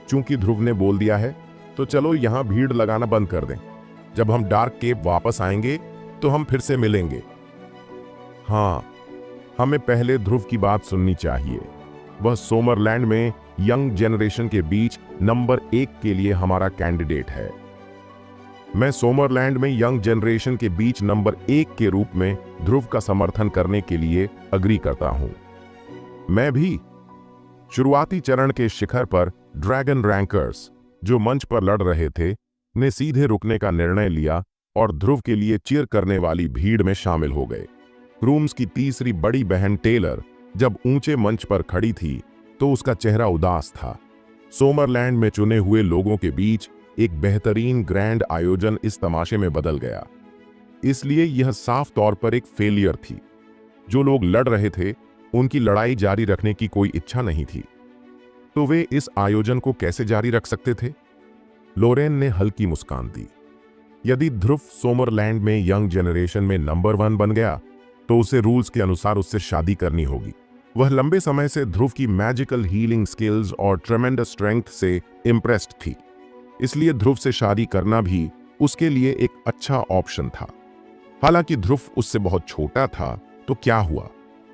चूंकि ध्रुव ने बोल दिया है तो चलो यहां भीड़ लगाना बंद कर दें। जब हम डार्क केप वापस आएंगे तो हम फिर से मिलेंगे। हाँ, हमें पहले ध्रुव की बात सुननी चाहिए। वह सोमरलैंड में यंग जनरेशन के बीच नंबर 1 के लिए हमारा कैंडिडेट है। मैं सोमरलैंड में यंग जनरेशन के बीच नंबर 1 के रूप में ध्रुव का समर्थन करने के लिए अग्री करता हूं। मैं भी। शुरुआती चरण के शिखर पर ड्रैगन रैंकर्स, जो मंच पर लड़ रहे थे, ने सीधे रुकने का निर्णय लिया और ध्रुव के लिए चीयर करने वाली भीड़ में शामिल हो गए। क्रूम्स की तीसरी बड़ी बहन टेलर जब ऊंचे मंच पर खड़ी थी तो उसका चेहरा उदास था। सोमरलैंड में चुने हुए लोगों के बीच एक बेहतरीन ग्रैंड आयोजन इस तमाशे में बदल गया, इसलिए यह साफ तौर पर एक फेलियर थी। जो लोग लड़ रहे थे उनकी लड़ाई जारी रखने की कोई इच्छा नहीं थी, तो वे इस आयोजन को कैसे जारी रख सकते थे? लोरेन ने हल्की मुस्कान दी। यदि ध्रुव सोमरलैंड में यंग जनरेशन में नंबर 1 बन गया तो उसे रूल्स के अनुसार उससे शादी करनी होगी। वह लंबे समय से ध्रुव की मैजिकल हीलिंग स्किल्स और ट्रेमेंडस स्ट्रेंथ से इम्प्रेस्ड थी, इसलिए ध्रुव से शादी करना भी उसके लिए एक अच्छा ऑप्शन था। हालांकि ध्रुव उससे बहुत छोटा था तो क्या हुआ?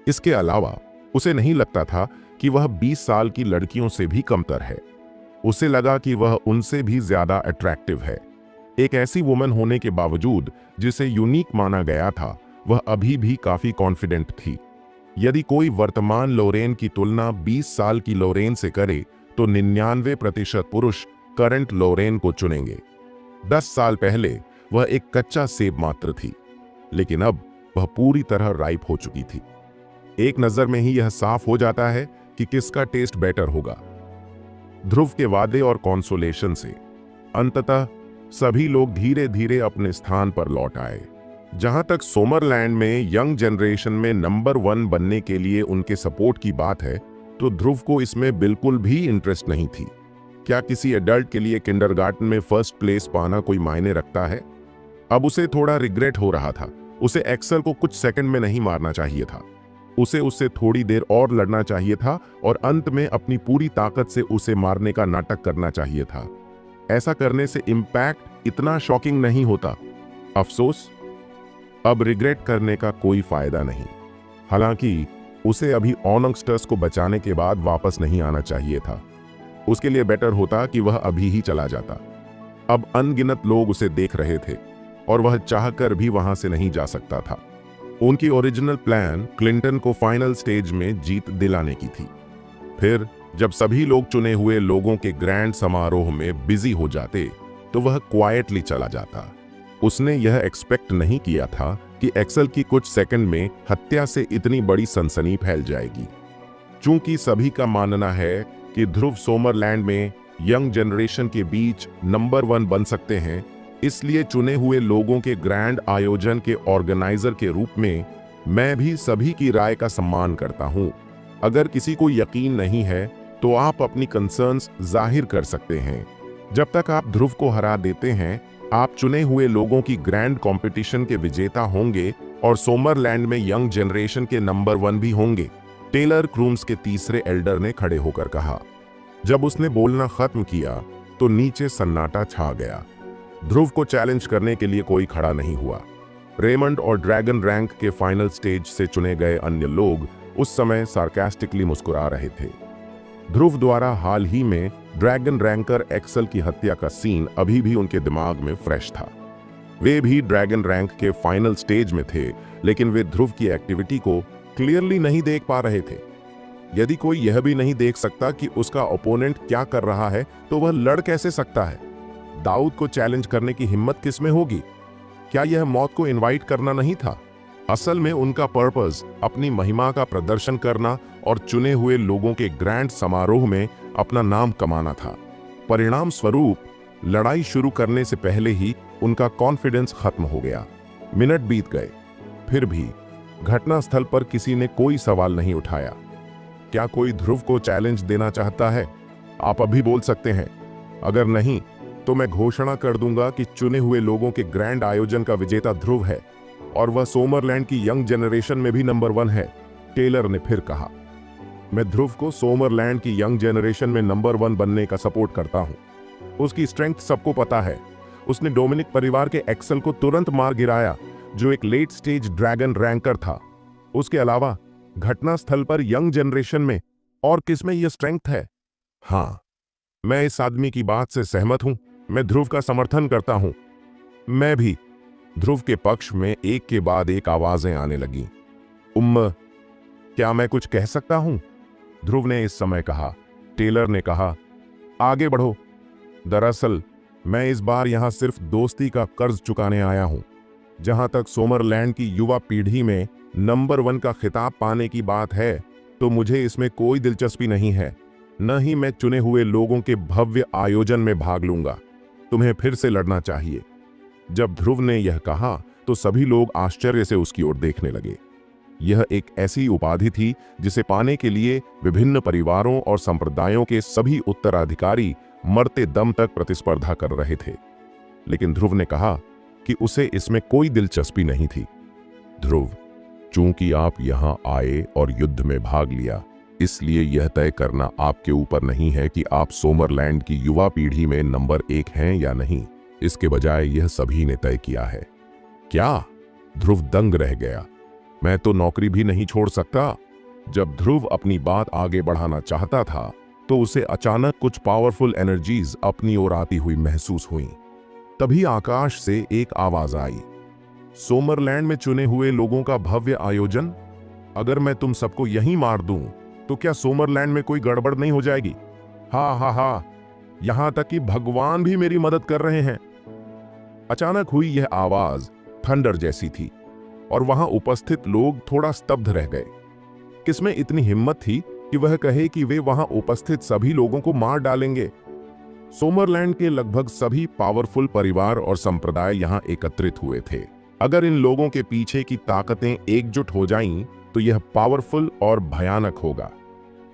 इसके अलावा उसे नहीं लगता था कि वह 20 साल की लड़कियों से भी कमतर है। उसे लगा कि वह उनसे भी ज्यादा अट्रैक्टिव है। एक ऐसी वुमन होने के बावजूद जिसे यूनिक माना गया था, वह अभी भी काफी कॉन्फिडेंट थी। यदि कोई वर्तमान लोरेन की तुलना 20 साल की लोरेन से करे तो 99% पुरुष करंट लोरेन को चुनेंगे। 10 साल पहले वह एक कच्चा सेब मात्र थी, लेकिन अब वह पूरी तरह राइप हो चुकी थी। एक नजर में ही यह साफ हो जाता है कि किसका टेस्ट बेटर होगा। ध्रुव के वादे और कॉन्सोलेशन से अंततः सभी लोग धीरे धीरे अपने स्थान पर लौट आए। जहां तक सोमरलैंड में यंग जनरेशन में नंबर 1 बनने के लिए उनके सपोर्ट की बात है, तो ध्रुव को इसमें बिल्कुल भी इंटरेस्ट नहीं थी। क्या किसी एडल्ट के लिए किंडरगार्टन में फर्स्ट प्लेस पाना कोई मायने रखता है? अब उसे थोड़ा रिग्रेट हो रहा था। उसे एक्सेल को कुछ सेकंड में नहीं मारना चाहिए था। उसे उससे थोड़ी देर और लड़ना चाहिए था और अंत में अपनी पूरी ताकत से उसे मारने का नाटक करना चाहिए था। ऐसा करने से इम्पैक्ट इतना शॉकिंग नहीं होता। अफसोस, अब रिग्रेट करने का कोई फायदा नहीं। हालांकि उसे अभी ऑनंगस्टर्स को बचाने के बाद वापस नहीं आना चाहिए था। उसके लिए बेटर होता कि वह अभी ही चला जाता। अब अनगिनत लोग उसे देख रहे थे और वह चाहकर भी वहां से नहीं जा सकता था। उनकी ओरिजिनल प्लान क्लिंटन को फाइनल स्टेज में जीत दिलाने की थी। फिर जब सभी लोग चुने हुए लोगों के ग्रैंड समारोह में बिजी हो जाते तो वह क्वाइटली चला जाता। उसने यह एक्सपेक्ट नहीं किया था कि एक्सेल की कुछ सेकंड में हत्या से इतनी बड़ी सनसनी फैल जाएगी। चूंकि सभी का मानना है कि ध्रुव सोमरलैंड में यंग जनरेशन के बीच नंबर 1 बन सकते हैं, इसलिए चुने हुए लोगों के ग्रैंड आयोजन के ऑर्गेनाइजर के रूप में मैं भी सभी की राय का सम्मान करता हूं। अगर किसी को यकीन नहीं है तो आप अपनी कंसर्न्स जाहिर कर सकते हैं। जब तक आप ध्रुव को हरा देते हैं, आप चुने हुए लोगों की ग्रैंड कंपटीशन के विजेता होंगे और सोमरलैंड में यंग जनरेशन के नंबर 1 भी होंगे, टेलर क्रूम्स के तीसरे एल्डर ने खड़े होकर कहा। जब उसने बोलना खत्म किया तो नीचे सन्नाटा छा गया। ध्रुव को चैलेंज करने के लिए कोई खड़ा नहीं हुआ। रेमंड और ड्रैगन रैंक के फाइनल स्टेज से चुने गए अन्य लोग उस समय सार्कास्टिकली मुस्कुरा रहे थे। ध्रुव द्वारा हाल ही में ड्रैगन रैंकर एक्सेल की हत्या का सीन अभी भी उनके दिमाग में फ्रेश था। वे भी ड्रैगन रैंक के फाइनल स्टेज में थे, लेकिन वे ध्रुव की एक्टिविटी को क्लियरली नहीं देख पा रहे थे। यदि कोई यह भी नहीं देख सकता कि उसका ओपोनेंट क्या कर रहा है तो वह लड़ कैसे सकता है? दाऊद को चैलेंज करने की हिम्मत किस में होगी? क्या यह मौत को इनवाइट करना नहीं था? असल में उनका पर्पस अपनी महिमा का प्रदर्शन करना और चुने हुए लोगों के ग्रैंड समारोह में अपना नाम कमाना था। परिणाम स्वरूप लड़ाई शुरू करने से पहले ही उनका कॉन्फिडेंस खत्म हो गया। मिनट बीत गए, फिर भी घटनास्थल पर किसी ने कोई सवाल नहीं उठाया। क्या कोई ध्रुव को चैलेंज देना चाहता है? आप अभी बोल सकते हैं। अगर नहीं तो मैं घोषणा कर दूंगा कि चुने हुए लोगों के ग्रैंड आयोजन का विजेता ध्रुव है और वह सोमरलैंड की यंग जनरेशन में भी नंबर 1 है, टेलर ने फिर कहा। मैं ध्रुव को सोमरलैंड की यंग जनरेशन में नंबर 1 बनने का सपोर्ट करता हूं। उसकी स्ट्रेंथ सबको पता है। उसने डोमिनिक परिवार के एक्सेल को तुरंत मार गिराया, जो एक लेट स्टेज ड्रैगन रैंकर था। उसके अलावा घटनास्थल पर यंग जनरेशन में और किसमें यह स्ट्रेंथ है? हाँ, मैं इस आदमी की बात से सहमत हूं। मैं ध्रुव का समर्थन करता हूं। मैं भी। ध्रुव के पक्ष में एक के बाद एक आवाजें आने लगी। क्या मैं कुछ कह सकता हूं? ध्रुव ने इस समय कहा। टेलर ने कहा, आगे बढ़ो। दरअसल मैं इस बार यहां सिर्फ दोस्ती का कर्ज चुकाने आया हूं। जहां तक सोमरलैंड की युवा पीढ़ी में नंबर 1 का खिताब पाने की बात है तो मुझे इसमें कोई दिलचस्पी नहीं है। न ही मैं चुने हुए लोगों के भव्य आयोजन में भाग लूंगा। तुम्हें फिर से लड़ना चाहिए। जब ध्रुव ने यह कहा तो सभी लोग आश्चर्य से उसकी ओर देखने लगे। यह एक ऐसी उपाधि थी जिसे पाने के लिए विभिन्न परिवारों और संप्रदायों के सभी उत्तराधिकारी मरते दम तक प्रतिस्पर्धा कर रहे थे। लेकिन ध्रुव ने कहा कि उसे इसमें कोई दिलचस्पी नहीं थी। ध्रुव, चूंकि आप यहां आए और युद्ध में भाग लिया, इसलिए यह तय करना आपके ऊपर नहीं है कि आप सोमरलैंड की युवा पीढ़ी में नंबर 1 हैं या नहीं। इसके बजाय यह सभी ने तय किया है। क्या? ध्रुव दंग रह गया। मैं तो नौकरी भी नहीं छोड़ सकता। जब ध्रुव अपनी बात आगे बढ़ाना चाहता था तो उसे अचानक कुछ पावरफुल एनर्जीज अपनी ओर आती हुई महसूस हुई। तभी आकाश से एक आवाज आई, सोमरलैंड में चुने हुए लोगों का भव्य आयोजन। अगर मैं तुम सबको यहीं मार दूं तो क्या सोमरलैंड में कोई गड़बड़ नहीं हो जाएगी? हा हा हा, यहां तक कि भगवान भी मेरी मदद कर रहे हैं। अचानक हुई यह आवाज थंडर जैसी थी और वहां उपस्थित लोग थोड़ा स्तब्ध रह गए। किसमें इतनी हिम्मत थी कि वह कहे कि वे वहां उपस्थित सभी लोगों को मार डालेंगे? सोमरलैंड के लगभग सभी पावरफुल परिवार और संप्रदाय यहां एकत्रित हुए थे। अगर इन लोगों के पीछे की ताकतें एकजुट हो जाईं तो यह पावरफुल और भयानक होगा।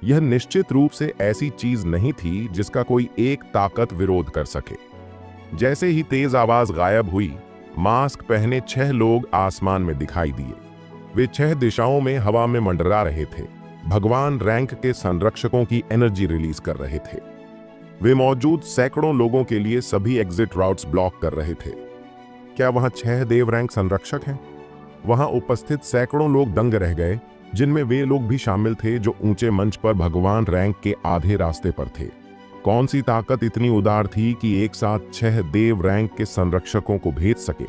यह निश्चित रूप से ऐसी चीज नहीं थी जिसका कोई एक ताकत विरोध कर सके। जैसे ही तेज आवाज गायब हुई, मास्क पहने 6 लोग आसमान में दिखाई दिए। वे 6 दिशाओं में हवा में मंडरा रहे थे। भगवान रैंक के संरक्षकों की एनर्जी रिलीज कर रहे थे। वे मौजूद सैकड़ों लोगों के लिए सभी एग्जिट राउट्स ब्लॉक कर रहे थे। क्या वहां 6 देव रैंक संरक्षक हैं? वहां उपस्थित सैकड़ों लोग दंग रह गए, जिनमें वे लोग भी शामिल थे जो ऊंचे मंच पर भगवान रैंक के आधे रास्ते पर थे। कौन सी ताकत इतनी उदार थी कि एक साथ 6 देव रैंक के संरक्षकों को भेज सके?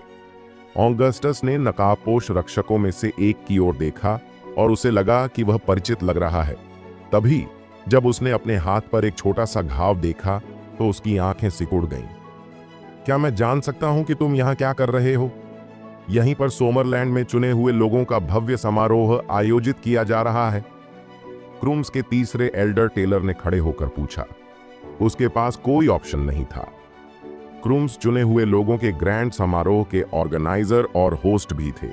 ऑगस्टस ने नकाबपोश रक्षकों में से एक की ओर देखा और उसे लगा कि वह परिचित लग रहा है। तभी जब उसने अपने हाथ पर एक छोटा सा घाव देखा तो उसकी आंखें सिकुड़ गईं। क्या मैं जान सकता हूं कि तुम यहां क्या कर रहे हो? यहीं पर सोमरलैंड में चुने हुए लोगों का भव्य समारोह आयोजित किया जा रहा है। क्रूम्स के तीसरे एल्डर टेलर ने खड़े होकर पूछा। उसके पास कोई ऑप्शन नहीं था। क्रूम्स चुने हुए लोगों के ग्रैंड समारोह के ऑर्गेनाइजर और होस्ट भी थे।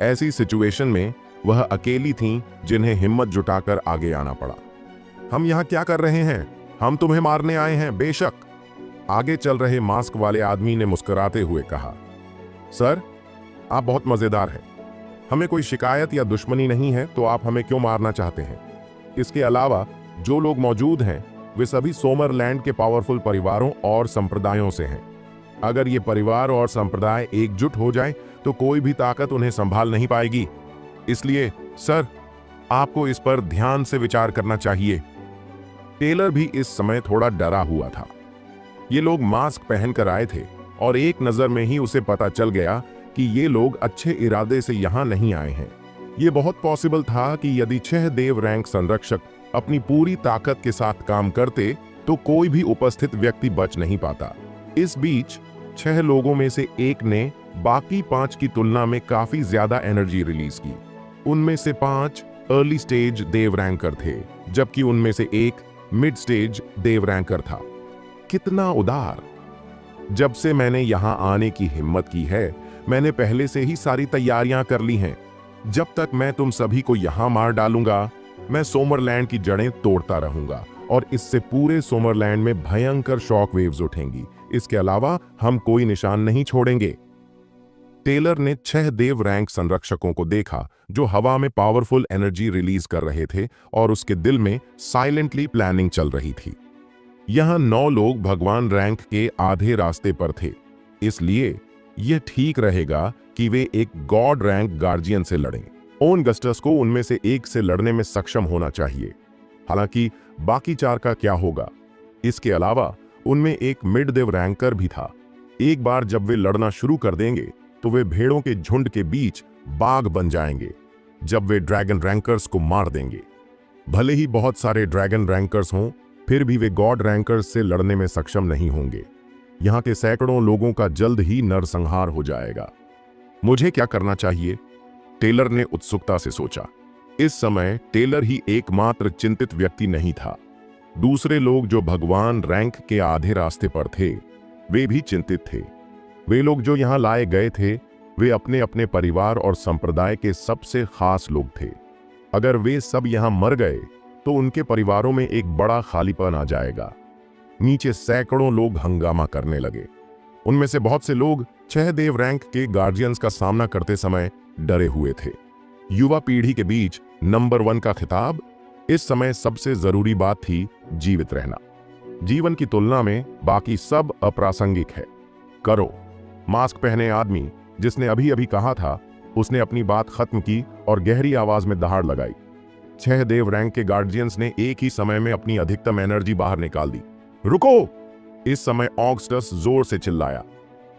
ऐसी सिचुएशन में वह अकेली थीं जिन्हें हिम्मत जुटाकर आगे आना पड़ा। हम यहाँ क्या कर रहे हैं? हम तुम्हें मारने आए हैं। बेशक, आगे चल रहे मास्क वाले आदमी ने मुस्कुराते हुए कहा। सर, आप बहुत मजेदार हैं। हमें कोई शिकायत या दुश्मनी नहीं है, तो आप हमें क्यों मारना चाहते हैं? इसके अलावा जो लोग मौजूद हैं वे सभी सोमरलैंड के पावरफुल परिवारों और संप्रदायों से हैं। अगर ये परिवार और संप्रदाय एकजुट हो जाएं, तो कोई भी ताकत उन्हें संभाल नहीं पाएगी। इसलिए सर, आपको इस पर ध्यान से विचार करना चाहिए। टेलर भी इस समय थोड़ा डरा हुआ था। ये लोग मास्क पहनकर आए थे और एक नजर में ही उसे पता चल गया कि ये लोग अच्छे इरादे से यहां नहीं आए हैं। ये बहुत पॉसिबल था कि यदि 6 देव रैंक संरक्षक अपनी पूरी ताकत के साथ काम करते तो कोई भी उपस्थित व्यक्ति बच नहीं पाता। इस बीच 6 लोगों में से एक ने बाकी 5 की तुलना में काफी ज्यादा एनर्जी रिलीज की। उनमें से 5 अर्ली स्टेज देव रैंकर थे, जबकि उनमें से एक मिड स्टेज देव रैंकर था। कितना उदार! जब से मैंने यहां आने की हिम्मत की है, मैंने पहले से ही सारी तैयारियां कर ली हैं। जब तक मैं तुम सभी को यहां मार डालूंगा, मैं सोमरलैंड की जड़ें तोड़ता रहूंगा और इससे पूरे सोमरलैंड में भयंकर शॉक वेव्स उठेंगी। इसके अलावा हम कोई निशान नहीं छोड़ेंगे। टेलर ने 6 देव रैंक संरक्षकों को देखा जो हवा में पावरफुल एनर्जी रिलीज कर रहे थे और उसके दिल में साइलेंटली प्लानिंग चल रही थी। यहां 9 लोग भगवान रैंक के आधे रास्ते पर थे, इसलिए यह ठीक रहेगा कि वे एक गॉड रैंक गार्जियन से लड़ें। ऑगस्टस को उनमें से एक से लड़ने में सक्षम होना चाहिए। हालांकि बाकी 4 का क्या होगा? इसके अलावा उनमें एक मिड देव रैंकर भी था। एक बार जब वे लड़ना शुरू कर देंगे तो वे भेड़ों के झुंड के बीच बाघ बन जाएंगे जब वे ड्रैगन रैंकर्स को मार देंगे। भले ही बहुत सारे ड्रैगन रैंकर्स हों, फिर भी वे गॉड रैंकर्स से लड़ने में सक्षम नहीं होंगे। यहाँ के सैकड़ों लोगों का जल्द ही नरसंहार हो जाएगा। मुझे क्या करना चाहिए? टेलर ने उत्सुकता से सोचा। इस समय टेलर ही एकमात्र चिंतित व्यक्ति नहीं था। दूसरे लोग जो भगवान रैंक के आधे रास्ते पर थे, वे भी चिंतित थे। वे लोग जो यहाँ लाए गए थे, वे अपने अपने परिवार और संप्रदाय के सबसे खास लोग थे। अगर वे सब यहाँ मर गए तो उनके परिवारों में एक बड़ा खालीपन आ जाएगा। नीचे सैकड़ों लोग हंगामा करने लगे। उनमें से बहुत से लोग 6 देव रैंक के गार्जियंस का सामना करते समय डरे हुए थे। युवा पीढ़ी के बीच नंबर 1 का खिताब इस समय सबसे जरूरी बात थी, जीवित रहना। जीवन की तुलना में बाकी सब अप्रासंगिक है। करो। मास्क पहने आदमी जिसने अभी अभी कहा था, उसने अपनी बात खत्म की और गहरी आवाज में दहाड़ लगाई। 6 देव रैंक के गार्जियंस ने एक ही समय में अपनी अधिकतम एनर्जी बाहर निकाल दी। रुको! इस समय ऑगस्टस जोर से चिल्लाया।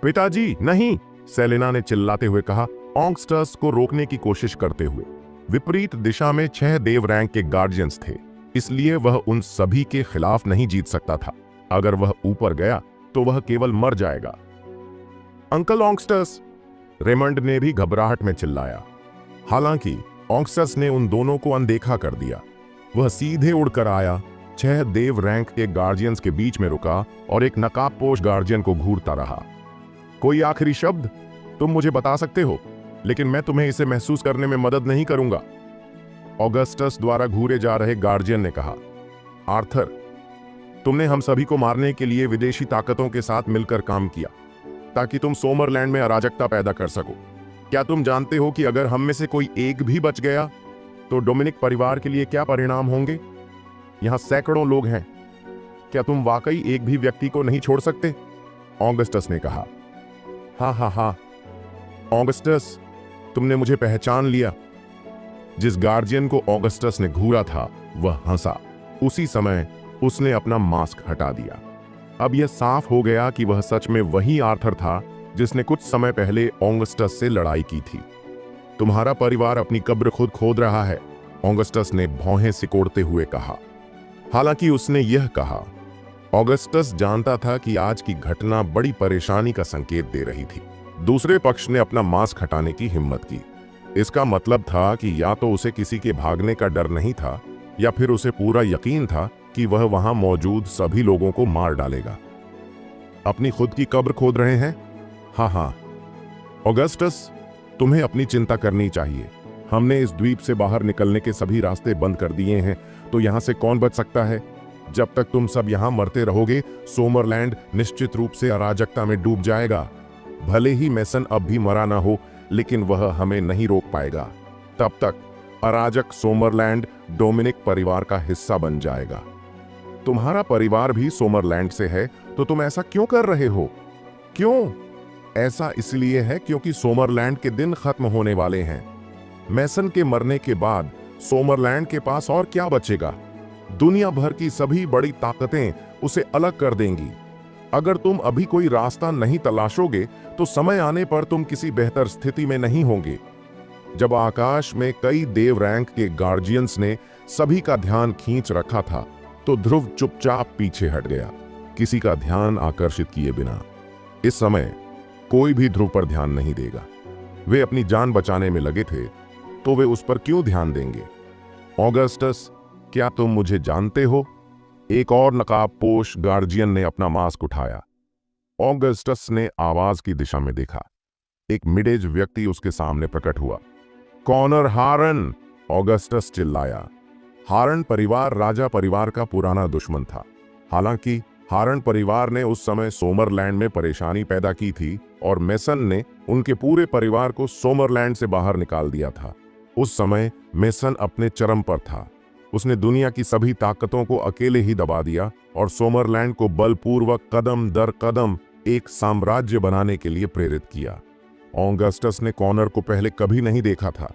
पिताजी नहीं! सेलेना ने चिल्लाते हुए कहा, ऑगस्टस को रोकने की कोशिश करते हुए। विपरीत दिशा में 6 देव रैंक के गार्जियंस थे, इसलिए वह उन सभी के खिलाफ नहीं जीत सकता था। अगर वह ऊपर गया तो वह केवल मर जाएगा। Uncle Augustus! रेमंड ने भी घबराहट में चिल्लाया। हालांकि ऑगस्टस ने उन दोनों को अनदेखा कर दिया। वह सीधे उड़कर आया, 6 देव रैंक के गार्जियंस के बीच में रुका और एक नकाबपोश गार्जियन को घूरता रहा। कोई आखिरी शब्द? तुम मुझे बता सकते हो, लेकिन मैं तुम्हें इसे महसूस करने में मदद नहीं करूंगा। ऑगस्टस द्वारा घूरे जा रहे गार्जियन ने कहा। आर्थर, तुमने हम सभी को मारने के लिए विदेशी ताकतों के साथ मिलकर काम किया ताकि तुम सोमरलैंड में अराजकता पैदा कर सको। क्या तुम जानते हो कि अगर हम में से कोई एक भी बच गया तो डोमिनिक परिवार के लिए क्या परिणाम होंगे? यहां सैकड़ों लोग हैं। क्या तुम वाकई एक भी व्यक्ति को नहीं छोड़ सकते? ऑगस्टस ने कहा। हाँ, ऑगस्टस, तुमने मुझे पहचान लिया। जिस गार्जियन को ऑगस्टस ने घूरा था वह हंसा। उसी समय उसने अपना मास्क हटा दिया। अब यह साफ हो गया कि वह सच में वही आर्थर था जिसने कुछ समय पहले ऑगस्टस से लड़ाई की थी। तुम्हारा परिवार अपनी कब्र खुद खोद रहा है, ऑगस्टस ने भौहें सिकोड़ते हुए कहा। हालांकि उसने यह कहा, ऑगस्टस जानता था कि आज की घटना बड़ी परेशानी का संकेत दे रही थी। दूसरे पक्ष ने अपना मास्क हटाने की हिम्मत की। इसका मतलब था कि या तो उसे किसी के भागने का डर नहीं था या फिर उसे पूरा यकीन था कि वह वहां मौजूद सभी लोगों को मार डालेगा। अपनी खुद की कब्र खोद रहे हैं? हाँ, ऑगस्टस, तुम्हें अपनी चिंता करनी चाहिए। हमने इस द्वीप से बाहर निकलने के सभी रास्ते बंद कर दिए हैं, तो यहां से कौन बच सकता है? जब तक तुम सब यहां मरते रहोगे, सोमरलैंड निश्चित रूप से अराजकता में डूब जाएगा। भले ही मेसन अब भी मरा ना हो, लेकिन वह हमें नहीं रोक पाएगा। तब तक अराजक सोमरलैंड डोमिनिक परिवार का हिस्सा बन जाएगा। तुम्हारा परिवार भी सोमरलैंड से है, तो तुम ऐसा क्यों कर रहे हो? क्यों? ऐसा इसलिए है क्योंकि सोमरलैंड के दिन खत्म होने वाले हैं। मेसन के मरने के बाद सोमरलैंड के पास और क्या बचेगा? दुनिया भर की सभी बड़ी ताकतें उसे अलग कर देंगी। अगर तुम अभी कोई रास्ता नहीं तलाशोगे, तो समय आने पर तुम किसी बेहतर स्थिति में नहीं होंगे। जब आकाश में कई देव रैंक के गार्जियंस ने सभी का ध्यान खींच रखा था, तो ध्रुव चुपचाप पीछे हट गया, किसी का ध्यान आकर्षित किए बिना। इस समय कोई भी ध्रुव पर ध्यान नहीं देगा। वे अपनी जान बचाने में लगे थे, तो वे उस पर क्यों ध्यान देंगे? ऑगस्टस, क्या तुम मुझे जानते हो? एक और नकाबपोश गार्जियन ने अपना मास्क उठाया। ऑगस्टस ने आवाज की दिशा में देखा। एक मिड-एज व्यक्ति उसके सामने प्रकट हुआ। कॉनर हारन, ऑगस्टस चिल्लाया। हारन परिवार राजा परिवार का पुराना दुश्मन था। हालांकि हारन परिवार ने उस समय सोमरलैंड में परेशानी पैदा की थी और मेसन ने उनके पूरे परिवार को सोमरलैंड से बाहर निकाल दिया था। उस समय मेसन अपने चरम पर था। उसने दुनिया की सभी ताकतों को अकेले ही दबा दिया और सोमरलैंड को बलपूर्वक कदम दर कदम एक साम्राज्य बनाने के लिए प्रेरित किया। ऑगस्टस ने कॉनर को पहले कभी नहीं देखा था,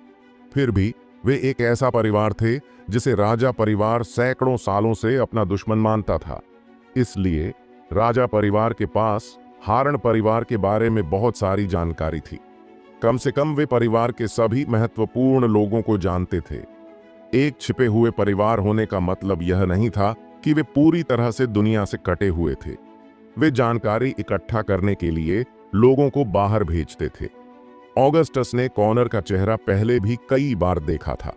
फिर भी वे एक ऐसा परिवार थे जिसे राजा परिवार सैकड़ों सालों से अपना दुश्मन मानता था। इसलिए राजा परिवार के पास हारन परिवार के बारे में बहुत सारी जानकारी थी। कम से कम वे परिवार के सभी महत्वपूर्ण लोगों को जानते थे। एक छिपे हुए परिवार होने का मतलब यह नहीं था कि वे पूरी तरह से दुनिया से कटे हुए थे। वे जानकारी इकट्ठा करने के लिए लोगों को बाहर भेजते थे। ऑगस्टस ने कॉनर का चेहरा पहले भी कई बार देखा था।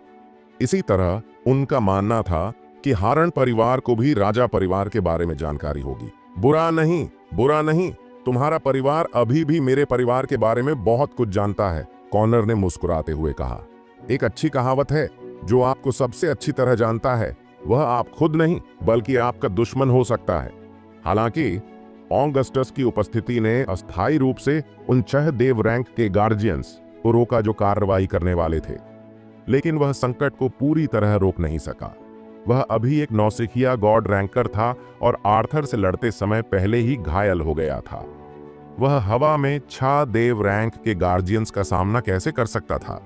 इसी तरह उनका मानना था कि हारन परिवार को भी राजा परिवार के बारे में जानकारी होगी। बुरा नहीं, तुम्हारा परिवार अभी भी मेरे परिवार के बारे में बहुत कुछ जानता है, कॉनर ने मुस्कुराते हुए कहा। एक अच्छी कहावत है, जो आपको सबसे अच्छी तरह जानता है वह आप खुद नहीं बल्कि आपका दुश्मन हो सकता है। हालांकि ऑगस्टस की उपस्थिति ने अस्थायी रूप से उन 6 देव रैंक के गार्जियंस को रोका जो कार्रवाई करने वाले थे, लेकिन वह संकट को पूरी तरह रोक नहीं सका। वह अभी एक नौसिखिया गॉड रैंकर था और आर्थर से लड़ते समय पहले ही घायल हो गया था। वह हवा में 6 देव रैंक के गार्जियंस का सामना कैसे कर सकता था?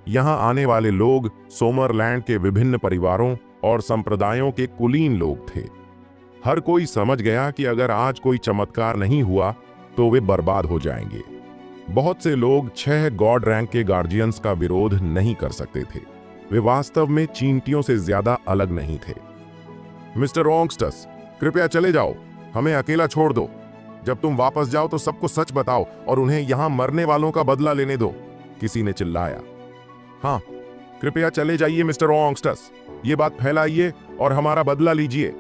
यहाँ आने वाले लोग सोमरलैंड के विभिन्न परिवारों और संप्रदायों के कुलीन लोग थे। हर कोई समझ गया कि अगर आज कोई चमत्कार नहीं हुआ तो वे बर्बाद हो जाएंगे। बहुत से लोग 6 गॉड रैंक के गार्जियंस का विरोध नहीं कर सकते थे। वे वास्तव में चींटियों से ज्यादा अलग नहीं थे। मिस्टर ऑगस्टस, कृपया चले जाओ, हमें अकेला छोड़ दो। जब तुम वापस जाओ तो सबको सच बताओ और उन्हें यहां मरने वालों का बदला लेने दो, किसी ने चिल्लाया। हाँ, कृपया चले जाइए मिस्टर ऑगस्टस, ये बात फैलाइए और हमारा बदला लीजिए।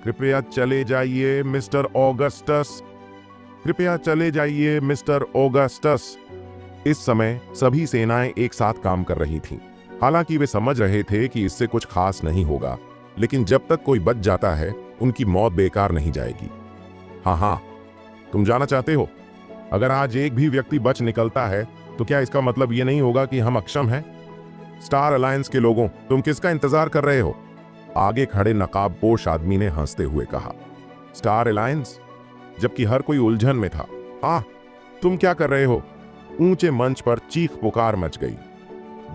कृपया चले जाइए मिस्टर ऑगस्टस, कृपया चले जाइए मिस्टर ऑगस्टस। इस समय सभी सेनाएं एक साथ काम कर रही थीं। हालांकि वे समझ रहे थे कि इससे कुछ खास नहीं होगा, लेकिन जब तक कोई बच जाता है उनकी मौत बेकार नहीं जाएगी। हाँ, तुम जाना चाहते हो? अगर आज एक भी व्यक्ति बच निकलता है तो क्या इसका मतलब ये नहीं होगा कि हम अक्षम हैं? स्टार अलायंस के लोगों, तुम किसका इंतजार कर रहे हो? आगे खड़े नकाबपोश आदमी ने हंसते हुए कहा। Star alliance? जबकि हर कोई उलझन में था। तुम क्या कर रहे हो? ऊंचे मंच पर चीख पुकार मच गई।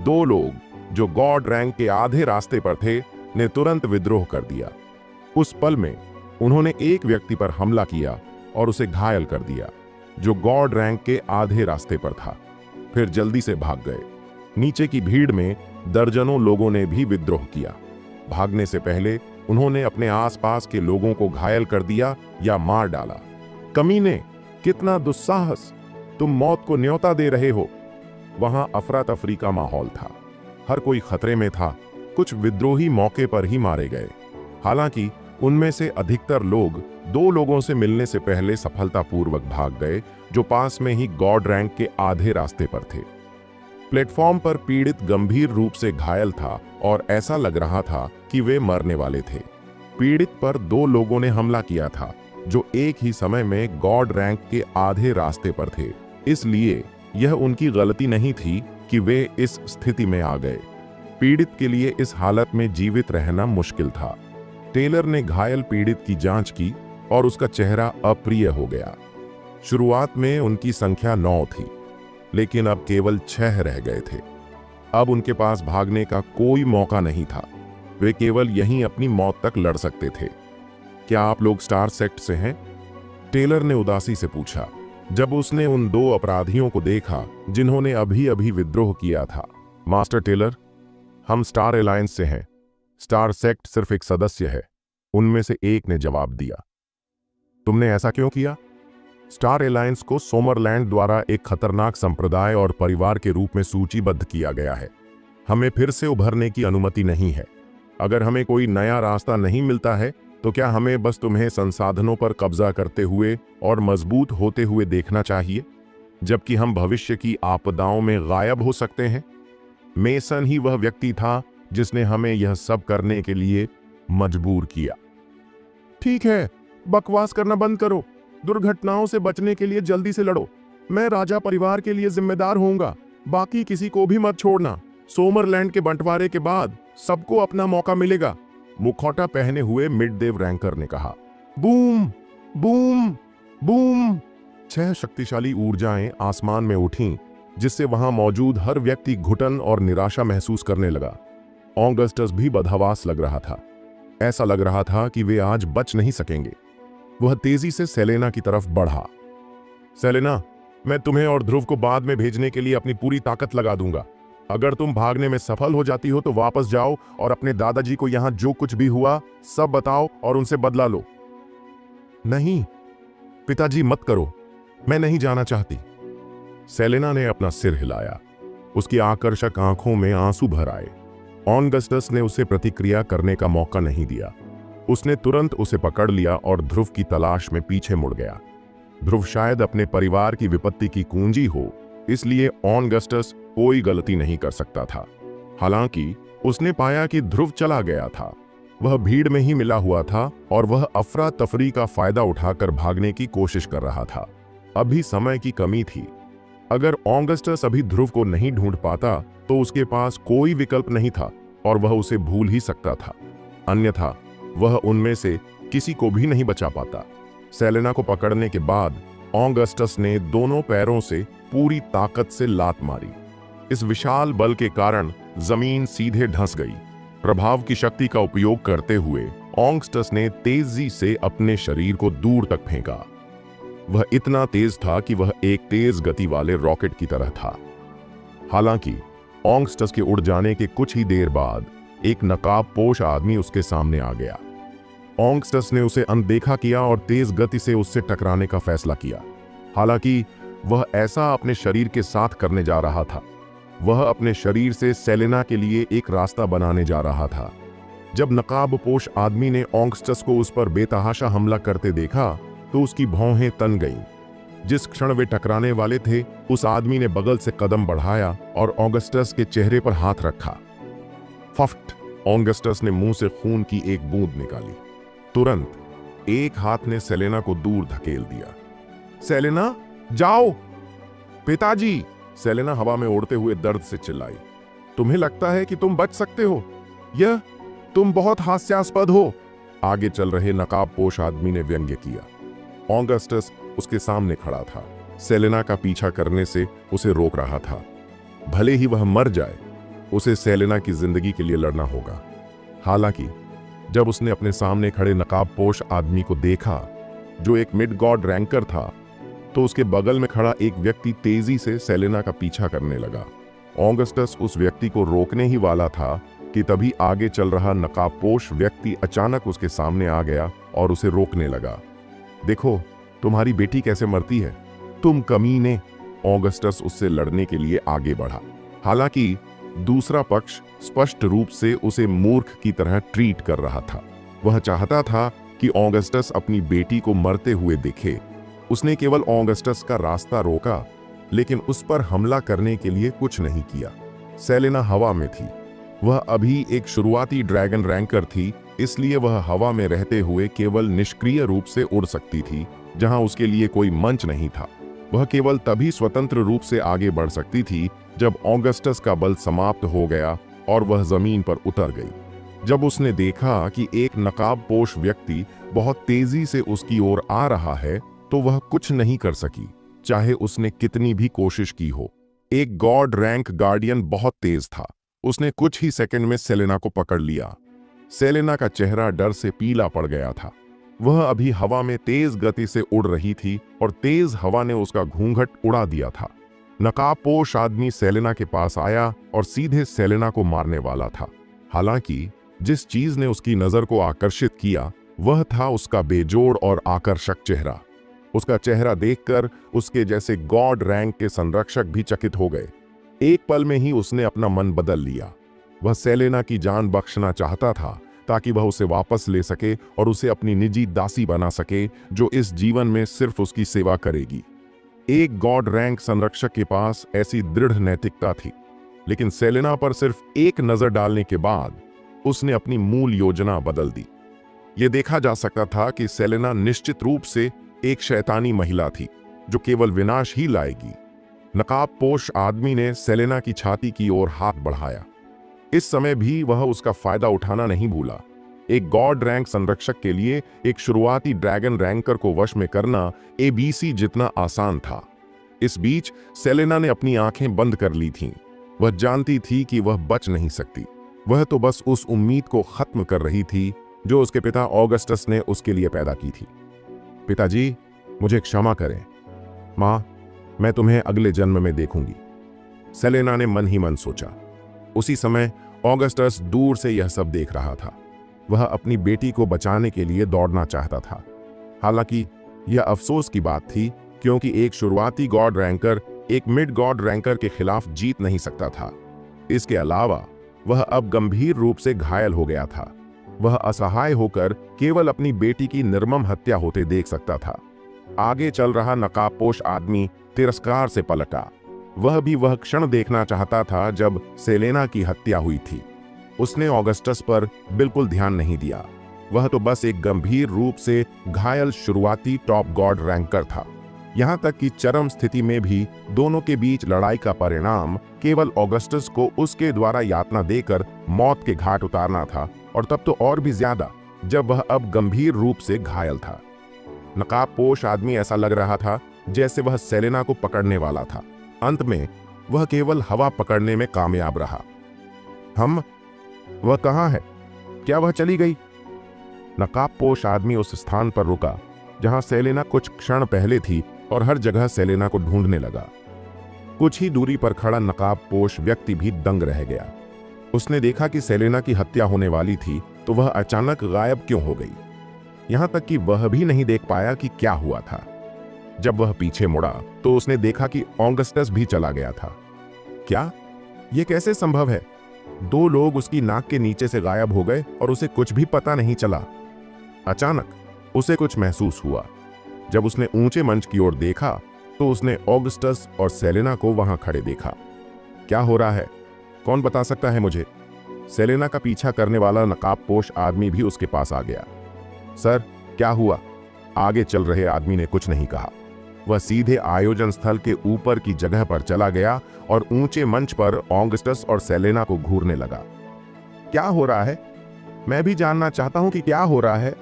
2 लोग जो गॉड रैंक के आधे रास्ते पर थे ने तुरंत विद्रोह कर दिया। उस पल में उन्होंने एक व्यक्ति पर हमला किया और उसे घायल कर दिया, जो गॉड रैंक के आधे रास्ते पर था। फिर जल्दी से भाग गए। नीचे की भीड़ में दर्जनों लोगों ने भी विद्रोह किया। भागने से पहले उन्होंने अपने आसपास के लोगों को घायल कर दिया या मार डाला। कमीने, कितना दुस्साहस! तुम मौत को न्योता दे रहे हो। वहां अफरा तफरी का माहौल था। हर कोई खतरे में था। कुछ विद्रोही मौके पर ही मारे गए। हालांकि उनमें से अधिकतर लोग 2 लोगों से मिलने से पहले सफलतापूर्वक भाग गए, जो पास में ही गॉड रैंक के आधे रास्ते पर थे। प्लेटफॉर्म पर पीड़ित गंभीर रूप से घायल था और ऐसा लग रहा था कि वे मरने वाले थे। पीड़ित पर 2 लोगों ने हमला किया था, जो एक ही समय में गॉड रैंक के आधे रास्ते पर थे। इसलिए यह उनकी गलती नहीं थी कि वे इस स्थिति में आ गए। पीड़ित के लिए इस हालत में जीवित रहना मुश्किल था। टेलर ने घायल पीड़ित की जांच की और उसका चेहरा अप्रिय हो गया। शुरुआत में उनकी संख्या 9 थी, लेकिन अब केवल 6 रह गए थे। अब उनके पास भागने का कोई मौका नहीं था। वे केवल यहीं अपनी मौत तक लड़ सकते थे। क्या आप लोग स्टार सेक्ट से हैं? टेलर ने उदासी से पूछा, जब उसने उन 2 अपराधियों को देखा जिन्होंने अभी अभी विद्रोह किया था। मास्टर टेलर, हम स्टार अलायंस से हैं। स्टार सेक्ट सिर्फ एक सदस्य है, उनमें से एक ने जवाब दिया। तुमने ऐसा क्यों किया? स्टार अलायंस को सोमरलैंड द्वारा एक खतरनाक संप्रदाय और परिवार के रूप में सूचीबद्ध किया गया है। हमें फिर से उभरने की अनुमति नहीं है। अगर हमें कोई नया रास्ता नहीं मिलता है तो क्या हमें बस तुम्हें संसाधनों पर कब्जा करते हुए और मजबूत होते हुए देखना चाहिए, जबकि हम भविष्य की आपदाओं में गायब हो सकते हैं? मेसन ही वह व्यक्ति था जिसने हमें यह सब करने के लिए मजबूर किया। ठीक है, बकवास करना बंद करो। दुर्घटनाओं से बचने के लिए जल्दी से लड़ो। मैं राजा परिवार के लिए जिम्मेदार होऊंगा। बाकी किसी को भी मत छोड़ना। सोमरलैंड के बंटवारे के बाद सबको अपना मौका मिलेगा, मुखौटा पहने हुए मिडदेव रैंकर ने कहा। Boom boom boom. 6 शक्तिशाली ऊर्जाएं आसमान में उठीं, जिससे वहां मौजूद हर व्यक्ति घुटन और निराशा महसूस करने लगा। ऑगस्टस भी बदहवास लग रहा था। ऐसा लग रहा था कि वे आज बच नहीं सकेंगे। वह तेजी से सेलेना की तरफ बढ़ा। सेलेना, मैं तुम्हें और ध्रुव को बाद में भेजने के लिए अपनी पूरी ताकत लगा दूंगा। अगर तुम भागने में सफल हो जाती हो तो वापस जाओ और अपने दादाजी को यहां जो कुछ भी हुआ सब बताओ और उनसे बदला लो। नहीं पिताजी, मत करो। मैं नहीं जाना चाहती। सेलेना ने अपना सिर हिलाया। उसकी आकर्षक आंखों में आंसू भर आए। ऑगस्टस ने उसे प्रतिक्रिया करने का मौका नहीं दिया। उसने तुरंत उसे पकड़ लिया और ध्रुव की तलाश में पीछे मुड़ गया। ध्रुव शायद अपने परिवार की विपत्ति की कुंजी हो, इसलिए ऑगस्टस कोई गलती नहीं कर सकता था। हालांकि उसने पाया कि ध्रुव चला गया था। वह भीड़ में ही मिला हुआ था और वह अफरा तफरी का फायदा उठाकर भागने की कोशिश कर रहा था। अभी समय की कमी थी। अगर ऑगस्टस अभी ध्रुव को नहीं ढूंढ पाता तो उसके पास कोई विकल्प नहीं था और वह उसे भूल ही सकता था। अन्यथा वह उनमें से किसी को भी नहीं बचा पाता। सेलेना को पकड़ने के बाद ऑगस्टस ने दोनों पैरों से पूरी ताकत से लात मारी। इस विशाल बल के कारण जमीन सीधे धंस गई। प्रभाव की शक्ति का उपयोग करते हुए ऑगस्टस ने तेजी से अपने शरीर को दूर तक फेंका। वह इतना तेज था कि वह एक तेज गति वाले रॉकेट की तरह था। हालांकि ऑगस्टस के उड़ जाने के कुछ ही देर बाद एक नकाबपोश आदमी उसके सामने आ गया। ऑगस्टस ने उसे अनदेखा किया और तेज गति से उससे टकराने का फैसला किया। हालांकि वह ऐसा अपने शरीर के साथ करने जा रहा था। वह अपने शरीर से सेलेना के लिए एक रास्ता बनाने जा रहा था। जब नकाबपोश आदमी ने ऑगस्टस को उस पर बेतहाशा हमला करते देखा तो उसकी भौहें तन गईं। जिस क्षण वे टकराने वाले थे, उस आदमी ने बगल से कदम बढ़ाया और ऑगस्टस के चेहरे पर हाथ रखा। फफ्ट! ऑगस्टस ने मुंह से खून की एक बूंद निकाली। तुरंत एक हाथ ने सेलेना को दूर धकेल दिया। सेलेना, जाओ! पिताजी! सेलेना हवा में उड़ते हुए दर्द से चिल्लाई। तुम्हें लगता है कि तुम बच सकते हो? यह तुम बहुत हास्यास्पद हो, आगे चल रहे नकाबपोश आदमी ने व्यंग्य किया। ऑगस्टस उसके सामने खड़ा था, सेलेना का पीछा करने से उसे रोक रहा था। भले ही वह मर जाए, उसे सेलेना की जिंदगी के लिए लड़ना होगा। हालांकि जब उसने अपने सामने खड़े नकाबपोश आदमी को देखा, जो एक मिड गॉड रैंकर था, तो उसके बगल में खड़ा एक व्यक्ति तेजी से सेलेना का पीछा करने लगा। ऑगस्टस उस व्यक्ति को रोकने ही वाला था कि तभी आगे चल रहा नकाबपोश व्यक्ति अचानक उसके सामने आ गया और उसे रोकने लगा। देखो, तुम्हारी बेटी कैसे मरती है, तुम कमीने। ऑगस्टस उससे लड़ने के लिए आगे बढ़ा। हालांकि दूसरा पक्ष स्पष्ट रूप से उसे मूर्ख की तरह ट्रीट कर रहा था। वह चाहता था कि ऑगस्टस अपनी बेटी को मरते हुए दिखे। उसने केवल ऑगस्टस का रास्ता रोका, लेकिन उस पर हमला करने के लिए कुछ नहीं किया। सेलेना हवा में थी। वह अभी एक शुरुआती ड्रैगन रैंकर थी, इसलिए वह हवा में रहते हुए केवल निष्क्रिय रूप से उड़ सकती थी, जहां उसके लिए कोई मंच नहीं था। वह केवल तभी स्वतंत्र रूप से आगे बढ़ सकती थी जब ऑगस्टस का बल समाप्त हो गया और वह जमीन पर उतर गई। जब उसने देखा कि एक नकाबपोश व्यक्ति बहुत तेजी से उसकी ओर आ रहा है, तो वह कुछ नहीं कर सकी, चाहे उसने कितनी भी कोशिश की हो। एक गॉड रैंक गार्डियन बहुत तेज था। उसने कुछ ही सेकंड में सेलेना को पकड़ लिया। सेलेना का चेहरा डर से पीला पड़ गया था। वह अभी हवा में तेज गति से उड़ रही थी और तेज हवा ने उसका घूंघट उड़ा दिया था। नकाबपोश आदमी सेलेना के पास आया और सीधे सेलेना को मारने वाला था। हालांकि जिस चीज ने उसकी नजर को आकर्षित किया वह था उसका बेजोड़ और आकर्षक चेहरा। उसका चेहरा देखकर उसके जैसे गॉड रैंक के संरक्षक भी चकित हो गए। एक पल में ही उसने अपना मन बदल लिया। वह सेलेना की जान बख्शना चाहता था ताकि वह उसे वापस ले सके और उसे अपनी निजी दासी बना सके, जो इस जीवन में सिर्फ उसकी सेवा करेगी। एक गॉड रैंक संरक्षक के पास ऐसी दृढ़ नैतिकता थी, लेकिन सेलेना पर सिर्फ एक नजर डालने के बाद उसने अपनी मूल योजना बदल दी। यह देखा जा सकता था कि सेलेना निश्चित रूप से एक शैतानी महिला थी जो केवल विनाश ही लाएगी। नकाबपोश आदमी ने सेलेना की छाती की ओर हाथ बढ़ाया। इस समय भी वह उसका फायदा उठाना नहीं भूला। एक गॉड रैंक संरक्षक के लिए एक शुरुआती ड्रैगन रैंकर को वश में करना एबीसी जितना आसान था। इस बीच सेलेना ने अपनी आंखें बंद कर ली थीं। वह जानती थी कि वह बच नहीं सकती। वह तो बस उस उम्मीद को खत्म कर रही थी जो उसके पिता ऑगस्टस ने उसके लिए पैदा की थी। पिताजी, मुझे क्षमा करें। माँ, मैं तुम्हें अगले जन्म में देखूंगी, सेलेना ने मन ही मन सोचा। उसी समय ऑगस्टस दूर से यह सब देख रहा था। वह अपनी बेटी को बचाने के लिए दौड़ना चाहता था। हालांकि यह अफसोस की बात थी, क्योंकि एक शुरुआती गॉड रैंकर एक मिड गॉड रैंकर के खिलाफ जीत नहीं सकता था। इसके अलावा वह अब गंभीर रूप से घायल हो गया था। वह असहाय होकर केवल अपनी बेटी की निर्मम हत्या होते देख सकता था। आगे चल रहा नकाबपोश आदमी तिरस्कार से पलटा। वह क्षण देखना चाहता था जब सेलेना की हत्या हुई थी। उसने ऑगस्टस पर बिल्कुल ध्यान नहीं दिया। वह तो बस एक गंभीर रूप से घायल शुरुआती टॉप गॉड रैंकर था। यहां तक कि चरम स्थिति में भी दोनों के बीच लड़ाई का परिणाम केवल ऑगस्टस को उसके द्वारा यातना देकर मौत के घाट उतारना था, और तब तो और भी ज्यादा जब वह अब गंभीर रूप से घायल था। नकाबपोश आदमी ऐसा लग रहा था जैसे वह सेलेना को पकड़ने वाला था। अंत में वह केवल हवा पकड़ने में कामयाब रहा। वह कहाँ है? क्या वह चली गई? नकाबपोश आदमी उस स्थान पर रुका जहां सेलेना कुछ क्षण पहले थी और हर जगह सेलेना को ढूंढने लगा। कुछ ही दूरी पर खड़ा नकाबपोश व्यक्ति भी दंग रह गया। उसने देखा कि सेलेना की हत्या होने वाली थी, तो वह अचानक गायब क्यों हो गई। यहां तक कि वह भी नहीं देख पाया कि क्या हुआ था। जब वह पीछे मुड़ा तो उसने देखा कि ऑगस्टस भी चला गया था। क्या यह कैसे संभव है? दो लोग उसकी नाक के नीचे से गायब हो गए और उसे कुछ भी पता नहीं चला। अचानक उसे कुछ महसूस हुआ। जब उसने ऊंचे मंच की ओर देखा तो उसने ऑगस्टस और सेलेना को वहां खड़े देखा। क्या हो रहा है? कौन बता सकता है मुझे? सेलेना का पीछा करने वाला नकाबपोश आदमी भी उसके पास आ गया। सर, क्या हुआ? आगे चल रहे आदमी ने कुछ नहीं कहा। वह सीधे आयोजन स्थल के ऊपर की जगह पर चला गया और ऊंचे मंच पर ऑगस्टस और सेलेना को घूरने लगा। क्या हो रहा है? मैं भी जानना चाहता हूं कि क्या हो रहा है।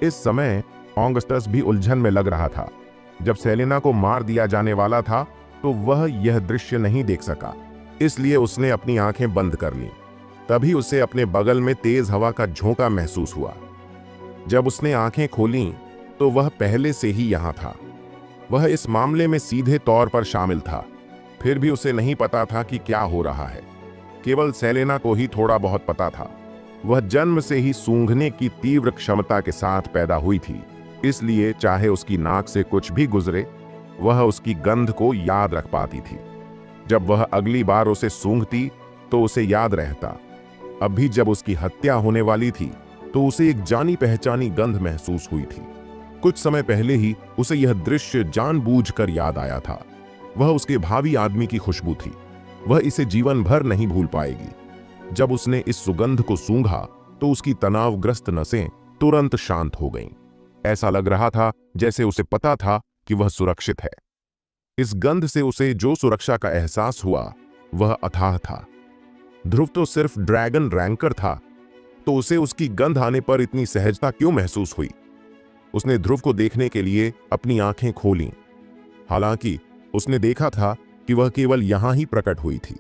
इस समय ऑगस्टस भी उलझन में लग रहा था। जब सेलेना को मार दिया जाने वाला था तो वह यह दृश्य नहीं देख सका, इसलिए उसने अपनी आंखें बंद कर लीं। तभी उसे अपने बगल में तेज हवा का झोंका महसूस हुआ। जब उसने आंखें खोलीं तो वह पहले से ही यहां था। वह इस मामले में सीधे तौर पर शामिल था, फिर भी उसे नहीं पता था कि क्या हो रहा है। केवल सेलेना को ही थोड़ा बहुत पता था। वह जन्म से ही सूंघने की तीव्र क्षमता के साथ पैदा हुई थी, इसलिए चाहे उसकी नाक से कुछ भी गुजरे, वह उसकी गंध को याद रख पाती थी। जब वह अगली बार उसे सूंघती तो उसे याद रहता। अब भी जब उसकी हत्या होने वाली थी तो उसे एक जानी पहचानी गंध महसूस हुई थी। कुछ समय पहले ही उसे यह दृश्य जानबूझकर याद आया था। वह उसके भावी आदमी की खुशबू थी। वह इसे जीवन भर नहीं भूल पाएगी। जब उसने इस सुगंध को सूंघा तो उसकी तनावग्रस्त नसें तुरंत शांत हो गईं। ऐसा लग रहा था जैसे उसे पता था कि वह सुरक्षित है। इस गंध से उसे जो सुरक्षा का एहसास हुआ वह अथाह था। ध्रुव तो सिर्फ ड्रैगन रैंकर था, तो उसे उसकी गंध आने पर इतनी सहजता क्यों महसूस हुई? उसने ध्रुव को देखने के लिए अपनी आंखें खोलीं। हालांकि उसने देखा था कि वह केवल यहां ही प्रकट हुई थी।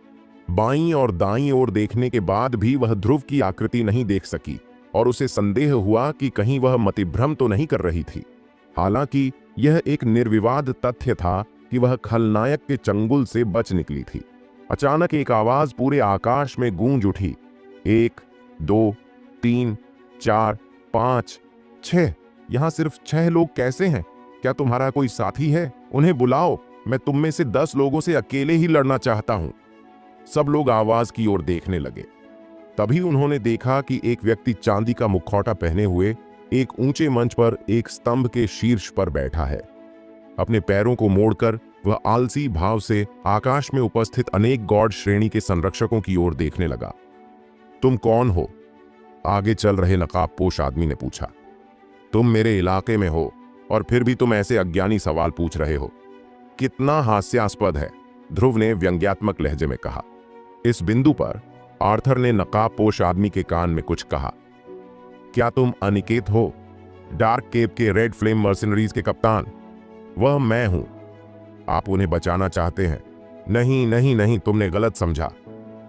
बाईं और दाईं ओर देखने के बाद भी वह ध्रुव की आकृति नहीं देख सकी और उसे संदेह हुआ कि कहीं वह मतिभ्रम तो नहीं कर रही थी। हालांकि यह एक निर्विवाद तथ्य था कि वह खलनायक के चंगुल से बच निकली थी। अचानक एक आवाज पूरे आकाश में गूंज उठी। 1, 2, 3, 4, 5, 6। यहां सिर्फ 6 लोग कैसे हैं? क्या तुम्हारा कोई साथी है? उन्हें बुलाओ। मैं तुम में से 10 लोगों से अकेले ही लड़ना चाहता हूं। सब लोग आवाज की ओर देखने लगे। तभी उन्होंने देखा कि एक व्यक्ति चांदी का मुखौटा पहने हुए एक ऊंचे मंच पर एक स्तंभ के शीर्ष पर बैठा है। अपने पैरों को मोड़कर वह आलसी भाव से आकाश में उपस्थित अनेक गॉड श्रेणी के संरक्षकों की ओर देखने लगा। तुम कौन हो? आगे चल रहे नकाबपोश आदमी ने पूछा। तुम मेरे इलाके में हो और फिर भी तुम ऐसे अज्ञानी सवाल पूछ रहे हो। कितना हास्यास्पद है, ध्रुव ने व्यंग्यात्मक लहजे में कहा। इस बिंदु पर आर्थर ने नकाबपोश आदमी के कान में कुछ कहा। क्या तुम अनिकेत हो, डार्क केप के रेड फ्लेम मर्सिनरीज के कप्तान? वह मैं हूं। आप उन्हें बचाना चाहते हैं? नहीं नहीं नहीं, तुमने गलत समझा।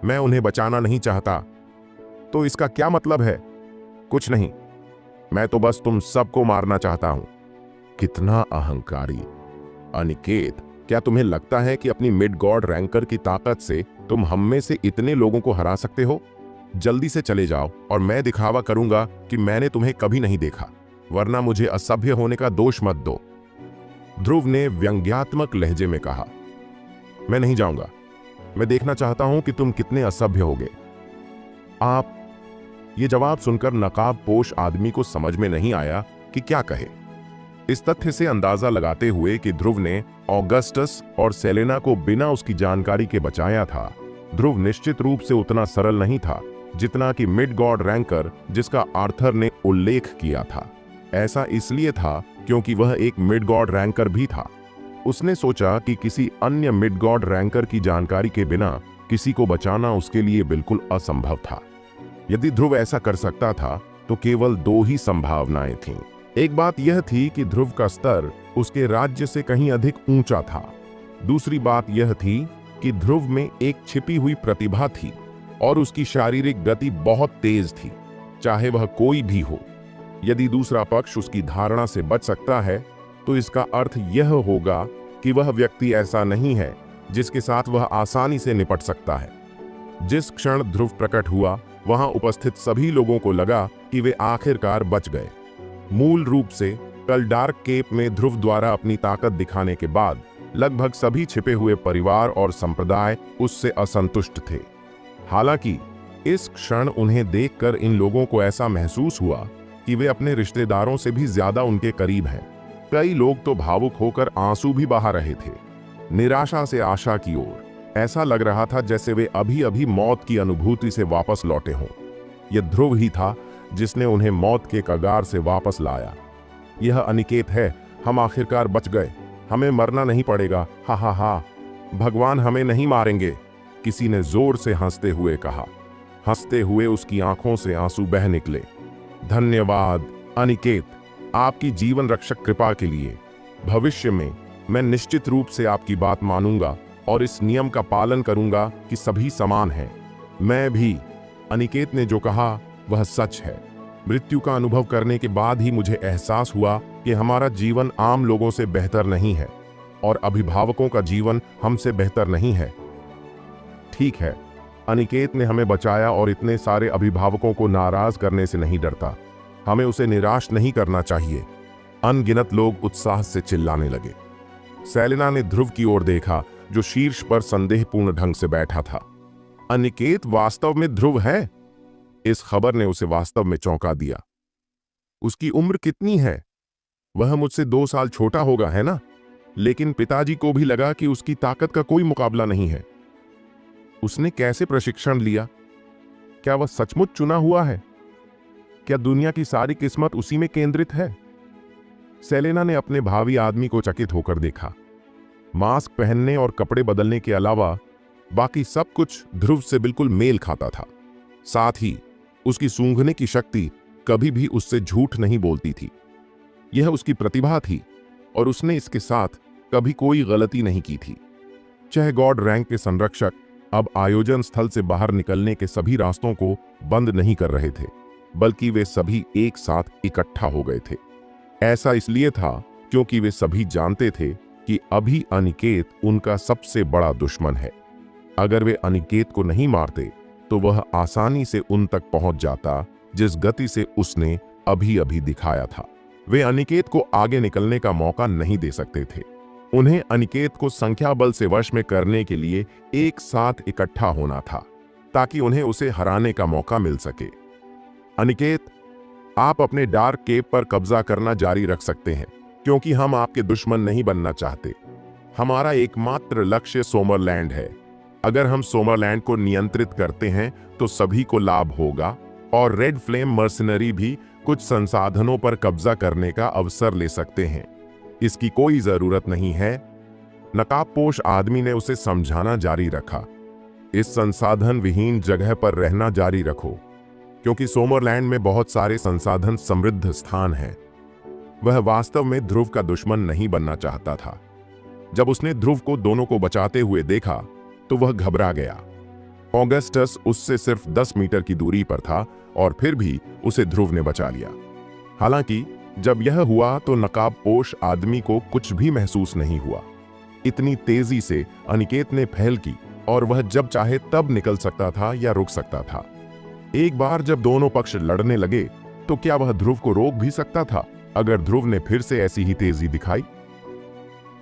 मैं उन्हें बचाना नहीं चाहता। तो इसका क्या मतलब है? कुछ नहीं, मैं तो बस तुम सबको मारना चाहता हूं। कितना अहंकारी! अनिकेत, क्या तुम्हें लगता है कि अपनी मिड गॉड रैंकर की ताकत से तुम हम में से इतने लोगों को हरा सकते हो? जल्दी से चले जाओ और मैं दिखावा करूंगा कि मैंने तुम्हें कभी नहीं देखा, वरना मुझे असभ्य होने का दोष मत दो। ध्रुव ने व्यंग्यात्मक लहजे में कहा। मैं नहीं जाऊंगा। मैं देखना चाहता हूं कि तुम कितने असभ्य होगे। आप? ये जवाब सुनकर नकाबपोश आदमी को समझ में नहीं आया कि क्या कहे। इस तथ्य से अंदाजा लगाते हुए कि ध्रुव ने ऑगस्टस और सेलेना को बिना उसकी जानकारी के बचाया था, ध्रुव निश्चित रूप से उतना सरल नहीं था जितना कि मिड गॉड रैंकर जिसका आर्थर ने उल्लेख किया था। ऐसा इसलिए था क्योंकि वह एक मिड गॉड रैंकर भी था। उसने सोचा कि किसी अन्य मिड गॉड रैंकर की जानकारी के बिना किसी को बचाना उसके लिए बिल्कुल असंभव था। यदि ध्रुव ऐसा कर सकता था तो केवल 2 ही संभावनाएं थीं। एक बात यह थी कि ध्रुव का स्तर उसके राज्य से कहीं अधिक ऊंचा था। दूसरी बात यह थी कि ध्रुव में एक छिपी हुई प्रतिभा थी और उसकी शारीरिक गति बहुत तेज थी, चाहे वह कोई भी हो। यदि दूसरा पक्ष उसकी धारणा से बच सकता है तो इसका अर्थ यह होगा कि वह व्यक्ति ऐसा नहीं है जिसके साथ वह आसानी से निपट सकता है। जिस क्षण ध्रुव प्रकट हुआ, वहां उपस्थित सभी लोगों को लगा कि वे आखिरकार बच गए। मूल रूप से कल डार्क केप में ध्रुव द्वारा अपनी ताकत दिखाने के बाद लगभग सभी छिपे हुए परिवार और संप्रदाय उससे असंतुष्ट थे। हालांकि इस क्षण उन्हें देखकर इन लोगों को ऐसा महसूस हुआ कि वे अपने रिश्तेदारों से भी ज्यादा उनके करीब हैं। कई लोग तो भावुक होकर आंसू भी बहा रहे थे, निराशा से आशा की ओर। ऐसा लग रहा था जैसे वे अभी अभी मौत की अनुभूति से वापस लौटे हों। यह ध्रुव ही था जिसने उन्हें मौत के कगार से वापस लाया। यह अनिकेत है, हम आखिरकार बच गए, हमें मरना नहीं पड़ेगा, हा हा हा, भगवान हमें नहीं मारेंगे, किसी ने जोर से हंसते हुए कहा। हंसते हुए उसकी आंखों से आंसू बह निकले। धन्यवाद अनिकेत, आपकी जीवन रक्षक कृपा के लिए। भविष्य में मैं निश्चित रूप से आपकी बात मानूंगा और इस नियम का पालन करूंगा कि सभी समान हैं। मैं भी। अनिकेत ने जो कहा वह सच है। मृत्यु का अनुभव करने के बाद ही मुझे एहसास हुआ कि हमारा जीवन आम लोगों से बेहतर नहीं है और अभिभावकों का जीवन हमसे बेहतर नहीं है। ठीक है, अनिकेत ने हमें बचाया और इतने सारे अभिभावकों को नाराज करने से नहीं डरता। हमें उसे निराश नहीं करना चाहिए। अनगिनत लोग उत्साह से चिल्लाने लगे। सेलेना ने ध्रुव की ओर देखा, जो शीर्ष पर संदेहपूर्ण ढंग से बैठा था। अनिकेत वास्तव में ध्रुव है? इस खबर ने उसे वास्तव में चौंका दिया। उसकी उम्र कितनी है? वह मुझसे 2 साल छोटा होगा, है ना? लेकिन पिताजी को भी लगा कि उसकी ताकत का कोई मुकाबला नहीं है। उसने कैसे प्रशिक्षण लिया? क्या वह सचमुच चुना हुआ है? क्या दुनिया की सारी किस्मत उसी में केंद्रित है? सेलेना ने अपने भावी आदमी को चकित होकर देखा। मास्क पहनने और कपड़े बदलने के अलावा बाकी सब कुछ ध्रुव से बिल्कुल मेल खाता था। साथ ही उसकी सूंघने की शक्ति कभी भी उससे झूठ नहीं बोलती थी। यह उसकी प्रतिभा थी और उसने इसके साथ कभी कोई गलती नहीं की थी। 6 गॉड रैंक के संरक्षक अब आयोजन स्थल से बाहर निकलने के सभी रास्तों को बंद नहीं कर रहे थे, बल्कि वे सभी एक साथ इकट्ठा हो गए थे। ऐसा इसलिए था क्योंकि वे सभी जानते थे कि अभी अनिकेत उनका सबसे बड़ा दुश्मन है। अगर वे अनिकेत को नहीं मारते तो वह आसानी से उन तक पहुंच जाता, जिस गति से उसने अभी अभी दिखाया था। वे अनिकेत को आगे निकलने का मौका नहीं दे सकते थे। उन्हें अनिकेत को संख्या बल से वश में करने के लिए एक साथ इकट्ठा होना था, ताकि उन्हें उसे हराने का मौका मिल सके। अनिकेत, आप अपने डार्क केप पर कब्जा करना जारी रख सकते हैं, क्योंकि हम आपके दुश्मन नहीं बनना चाहते। हमारा एकमात्र लक्ष्य सोमरलैंड है। अगर हम सोमरलैंड को नियंत्रित करते हैं तो सभी को लाभ होगा और रेड फ्लेम मर्सनरी भी कुछ संसाधनों पर कब्जा करने का अवसर ले सकते हैं। इसकी कोई जरूरत नहीं है। नकाबपोश आदमी ने उसे समझाना जारी रखा। इस संसाधन विहीन जगह पर रहना जारी रखो, क्योंकि सोमरलैंड में बहुत सारे संसाधन समृद्ध स्थान हैं। वह वास्तव में ध्रुव का दुश्मन नहीं बनना चाहता था। जब उसने ध्रुव को दोनों को बचाते हुए देखा तो वह घबरा गया। ऑगस्टस उससे सिर्फ 10 मीटर की दूरी पर था और फिर भी उसे ध्रुव ने बचा लिया। हालांकि जब यह हुआ तो नकाबपोश आदमी को कुछ भी महसूस नहीं हुआ। इतनी तेजी से अनिकेत ने पहल की और वह जब चाहे तब निकल सकता था या रुक सकता था। एक बार जब दोनों पक्ष लड़ने लगे तो क्या वह ध्रुव को रोक भी सकता था अगर ध्रुव ने फिर से ऐसी ही तेजी दिखाई?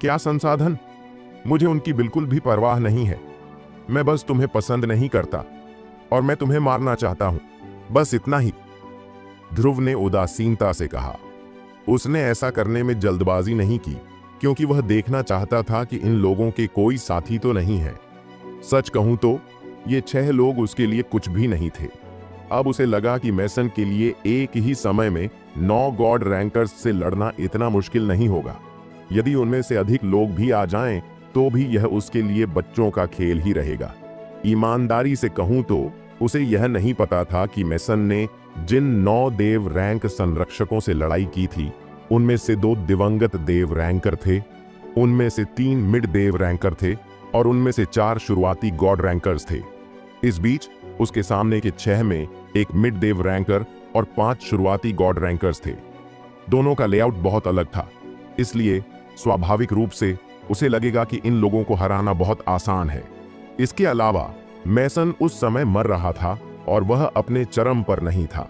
क्या संसाधन? मुझे उनकी बिल्कुल भी परवाह नहीं है। मैं बस तुम्हें पसंद नहीं करता और मैं तुम्हें मारना चाहता हूं, बस इतना ही, ध्रुव ने उदासीनता से कहा। उसने ऐसा करने में जल्दबाजी नहीं की, क्योंकि वह देखना चाहता था कि इन लोगों के कोई साथी तो नहीं है। सच कहूं तो ये 6 लोग उसके लिए कुछ भी नहीं थे। अब उसे लगा कि मेसन के लिए एक ही समय में 9 गॉड रैंकर्स से लड़ना इतना मुश्किल नहीं होगा। यदि उनमें से अधिक लोग भी आ जाएं, तो भी यह उसके लिए बच्चों का खेल ही रहेगा। ईमानदारी से कहूं तो उसे यह नहीं पता था कि मेसन ने जिन 9 देव रैंक संरक्षकों से लड़ाई की थी, उनमें से 2 दिवंगत देव रैंकर थे, उनमें से 3 मिड देव रैंकर थे और उनमें से 4 शुरुआती गॉड रैंकर्स थे। इस बीच उसके सामने के 6 में एक मिड देव रैंकर और 5 शुरुआती गॉड रैंकर्स थे। दोनों का लेआउट बहुत अलग था, इसलिए स्वाभाविक रूप से उसे लगेगा कि इन लोगों को हराना बहुत आसान है। इसके अलावा मेसन उस समय मर रहा था और वह अपने चरम पर नहीं था।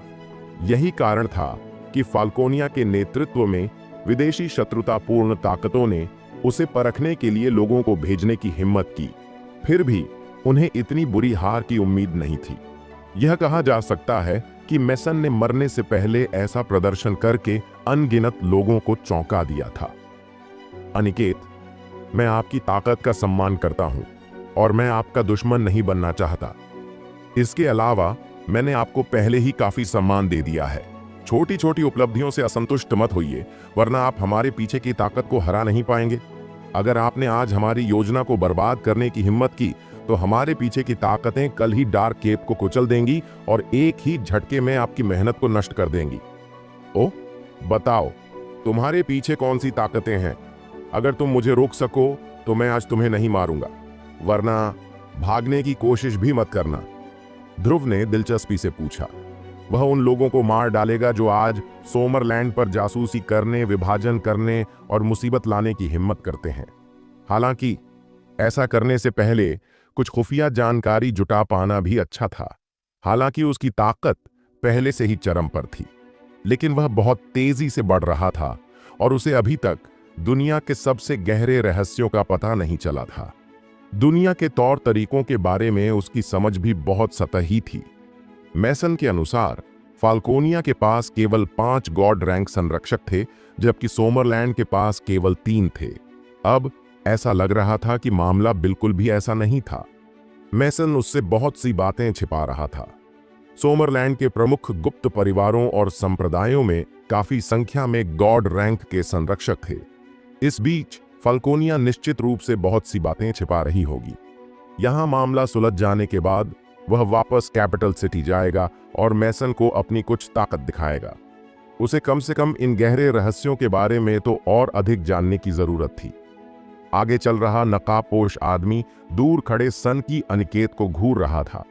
यही कारण था कि फाल्कोनिया के नेतृत्व में विदेशी शत्रुतापूर्ण ताकतों ने उसे परखने के लिए लोगों को भेजने की हिम्मत की। फिर भी उन्हें इतनी बुरी हार की उम्मीद नहीं थी। यह कहा जा सकता है कि मेसन ने मरने से पहले ऐसा प्रदर्शन करके अनगिनत लोगों को चौंका दिया था। अनिकेत, मैं आपकी ताकत का सम्मान करता हूं और मैं आपका दुश्मन नहीं बनना चाहता। इसके अलावा मैंने आपको पहले ही काफी सम्मान दे दिया है। छोटी छोटी उपलब्धियों से असंतुष्ट मत होइए, वरना आप हमारे पीछे की ताकत को हरा नहीं पाएंगे। अगर आपने आज हमारी योजना को बर्बाद करने की हिम्मत की तो हमारे पीछे की ताकतें कल ही डार्क केप को कुचल देंगी और एक ही झटके में आपकी मेहनत को नष्ट कर देंगी। ओह, बताओ तुम्हारे पीछे कौन सी ताकतें हैं? अगर तुम मुझे रोक सको तो मैं आज तुम्हें नहीं मारूंगा, वरना भागने की कोशिश भी मत करना, ध्रुव ने दिलचस्पी से पूछा। वह उन लोगों को मार डालेगा जो आज सोमरलैंड पर जासूसी करने, विभाजन करने और मुसीबत लाने की हिम्मत करते हैं। हालांकि ऐसा करने से पहले कुछ खुफिया जानकारी जुटा पाना भी अच्छा था। हालांकि उसकी ताकत पहले से ही चरम पर थी, लेकिन वह बहुत तेजी से बढ़ रहा था और उसे अभी तक दुनिया के सबसे गहरे रहस्यों का पता नहीं चला था। दुनिया के तौर तरीकों के बारे में उसकी समझ भी बहुत सतही थी। मैसन के अनुसार फाल्कोनिया के पास केवल 5 गॉड रैंक संरक्षक थे, जबकि सोमरलैंड के पास केवल 3 थे। अब ऐसा लग रहा था कि मामला बिल्कुल भी ऐसा नहीं था। मैसन उससे बहुत सी बातें छिपा रहा था। सोमरलैंड के प्रमुख गुप्त परिवारों और संप्रदायों में काफी संख्या में गॉड रैंक के संरक्षक थे। इस बीच फाल्कोनिया निश्चित रूप से बहुत सी बातें छिपा रही होगी। यहां मामला सुलझ जाने के बाद वह वापस कैपिटल सिटी जाएगा और मैसन को अपनी कुछ ताकत दिखाएगा। उसे कम से कम इन गहरे रहस्यों के बारे में तो और अधिक जानने की जरूरत थी। आगे चल रहा नकाबपोश आदमी दूर खड़े सन की अनिकेत को घूर रहा था।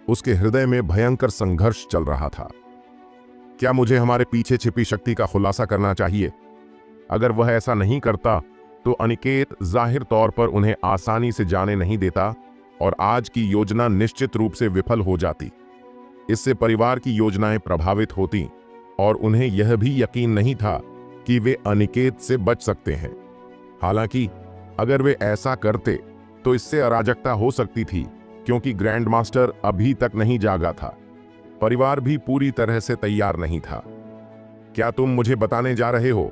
उसके हृदय में भयंकर संघर्ष चल रहा था। क्या मुझे हमारे पीछे छिपी शक्ति का खुलासा करना चाहिए? अगर वह ऐसा नहीं करता तो अनिकेत जाहिर तौर पर उन्हें आसानी से जाने नहीं देता और आज की योजना निश्चित रूप से विफल हो जाती। इससे परिवार की योजनाएं प्रभावित होती और उन्हें यह भी यकीन नहीं था कि वे अनिकेत से बच सकते हैं। हालांकि अगर वे ऐसा करते तो इससे अराजकता हो सकती थी, क्योंकि ग्रैंड मास्टर अभी तक नहीं जागा था। परिवार भी पूरी तरह से तैयार नहीं था। क्या तुम मुझे बताने जा रहे हो?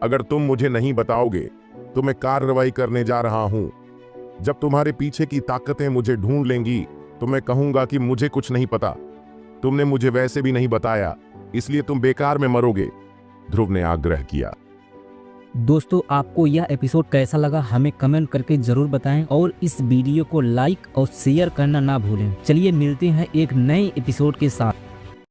अगर तुम मुझे नहीं बताओगे तो मैं कार्रवाई करने जा रहा हूं। जब तुम्हारे पीछे की ताकतें मुझे ढूंढ लेंगी तो मैं कहूंगा कि मुझे कुछ नहीं पता। तुमने मुझे वैसे भी नहीं बताया, इसलिए तुम बेकार में मरोगे, ध्रुव ने आग्रह किया। दोस्तों, आपको यह एपिसोड कैसा लगा हमें कमेंट करके जरूर बताएं और इस वीडियो को लाइक और शेयर करना ना भूलें। चलिए मिलते हैं एक नए एपिसोड के साथ।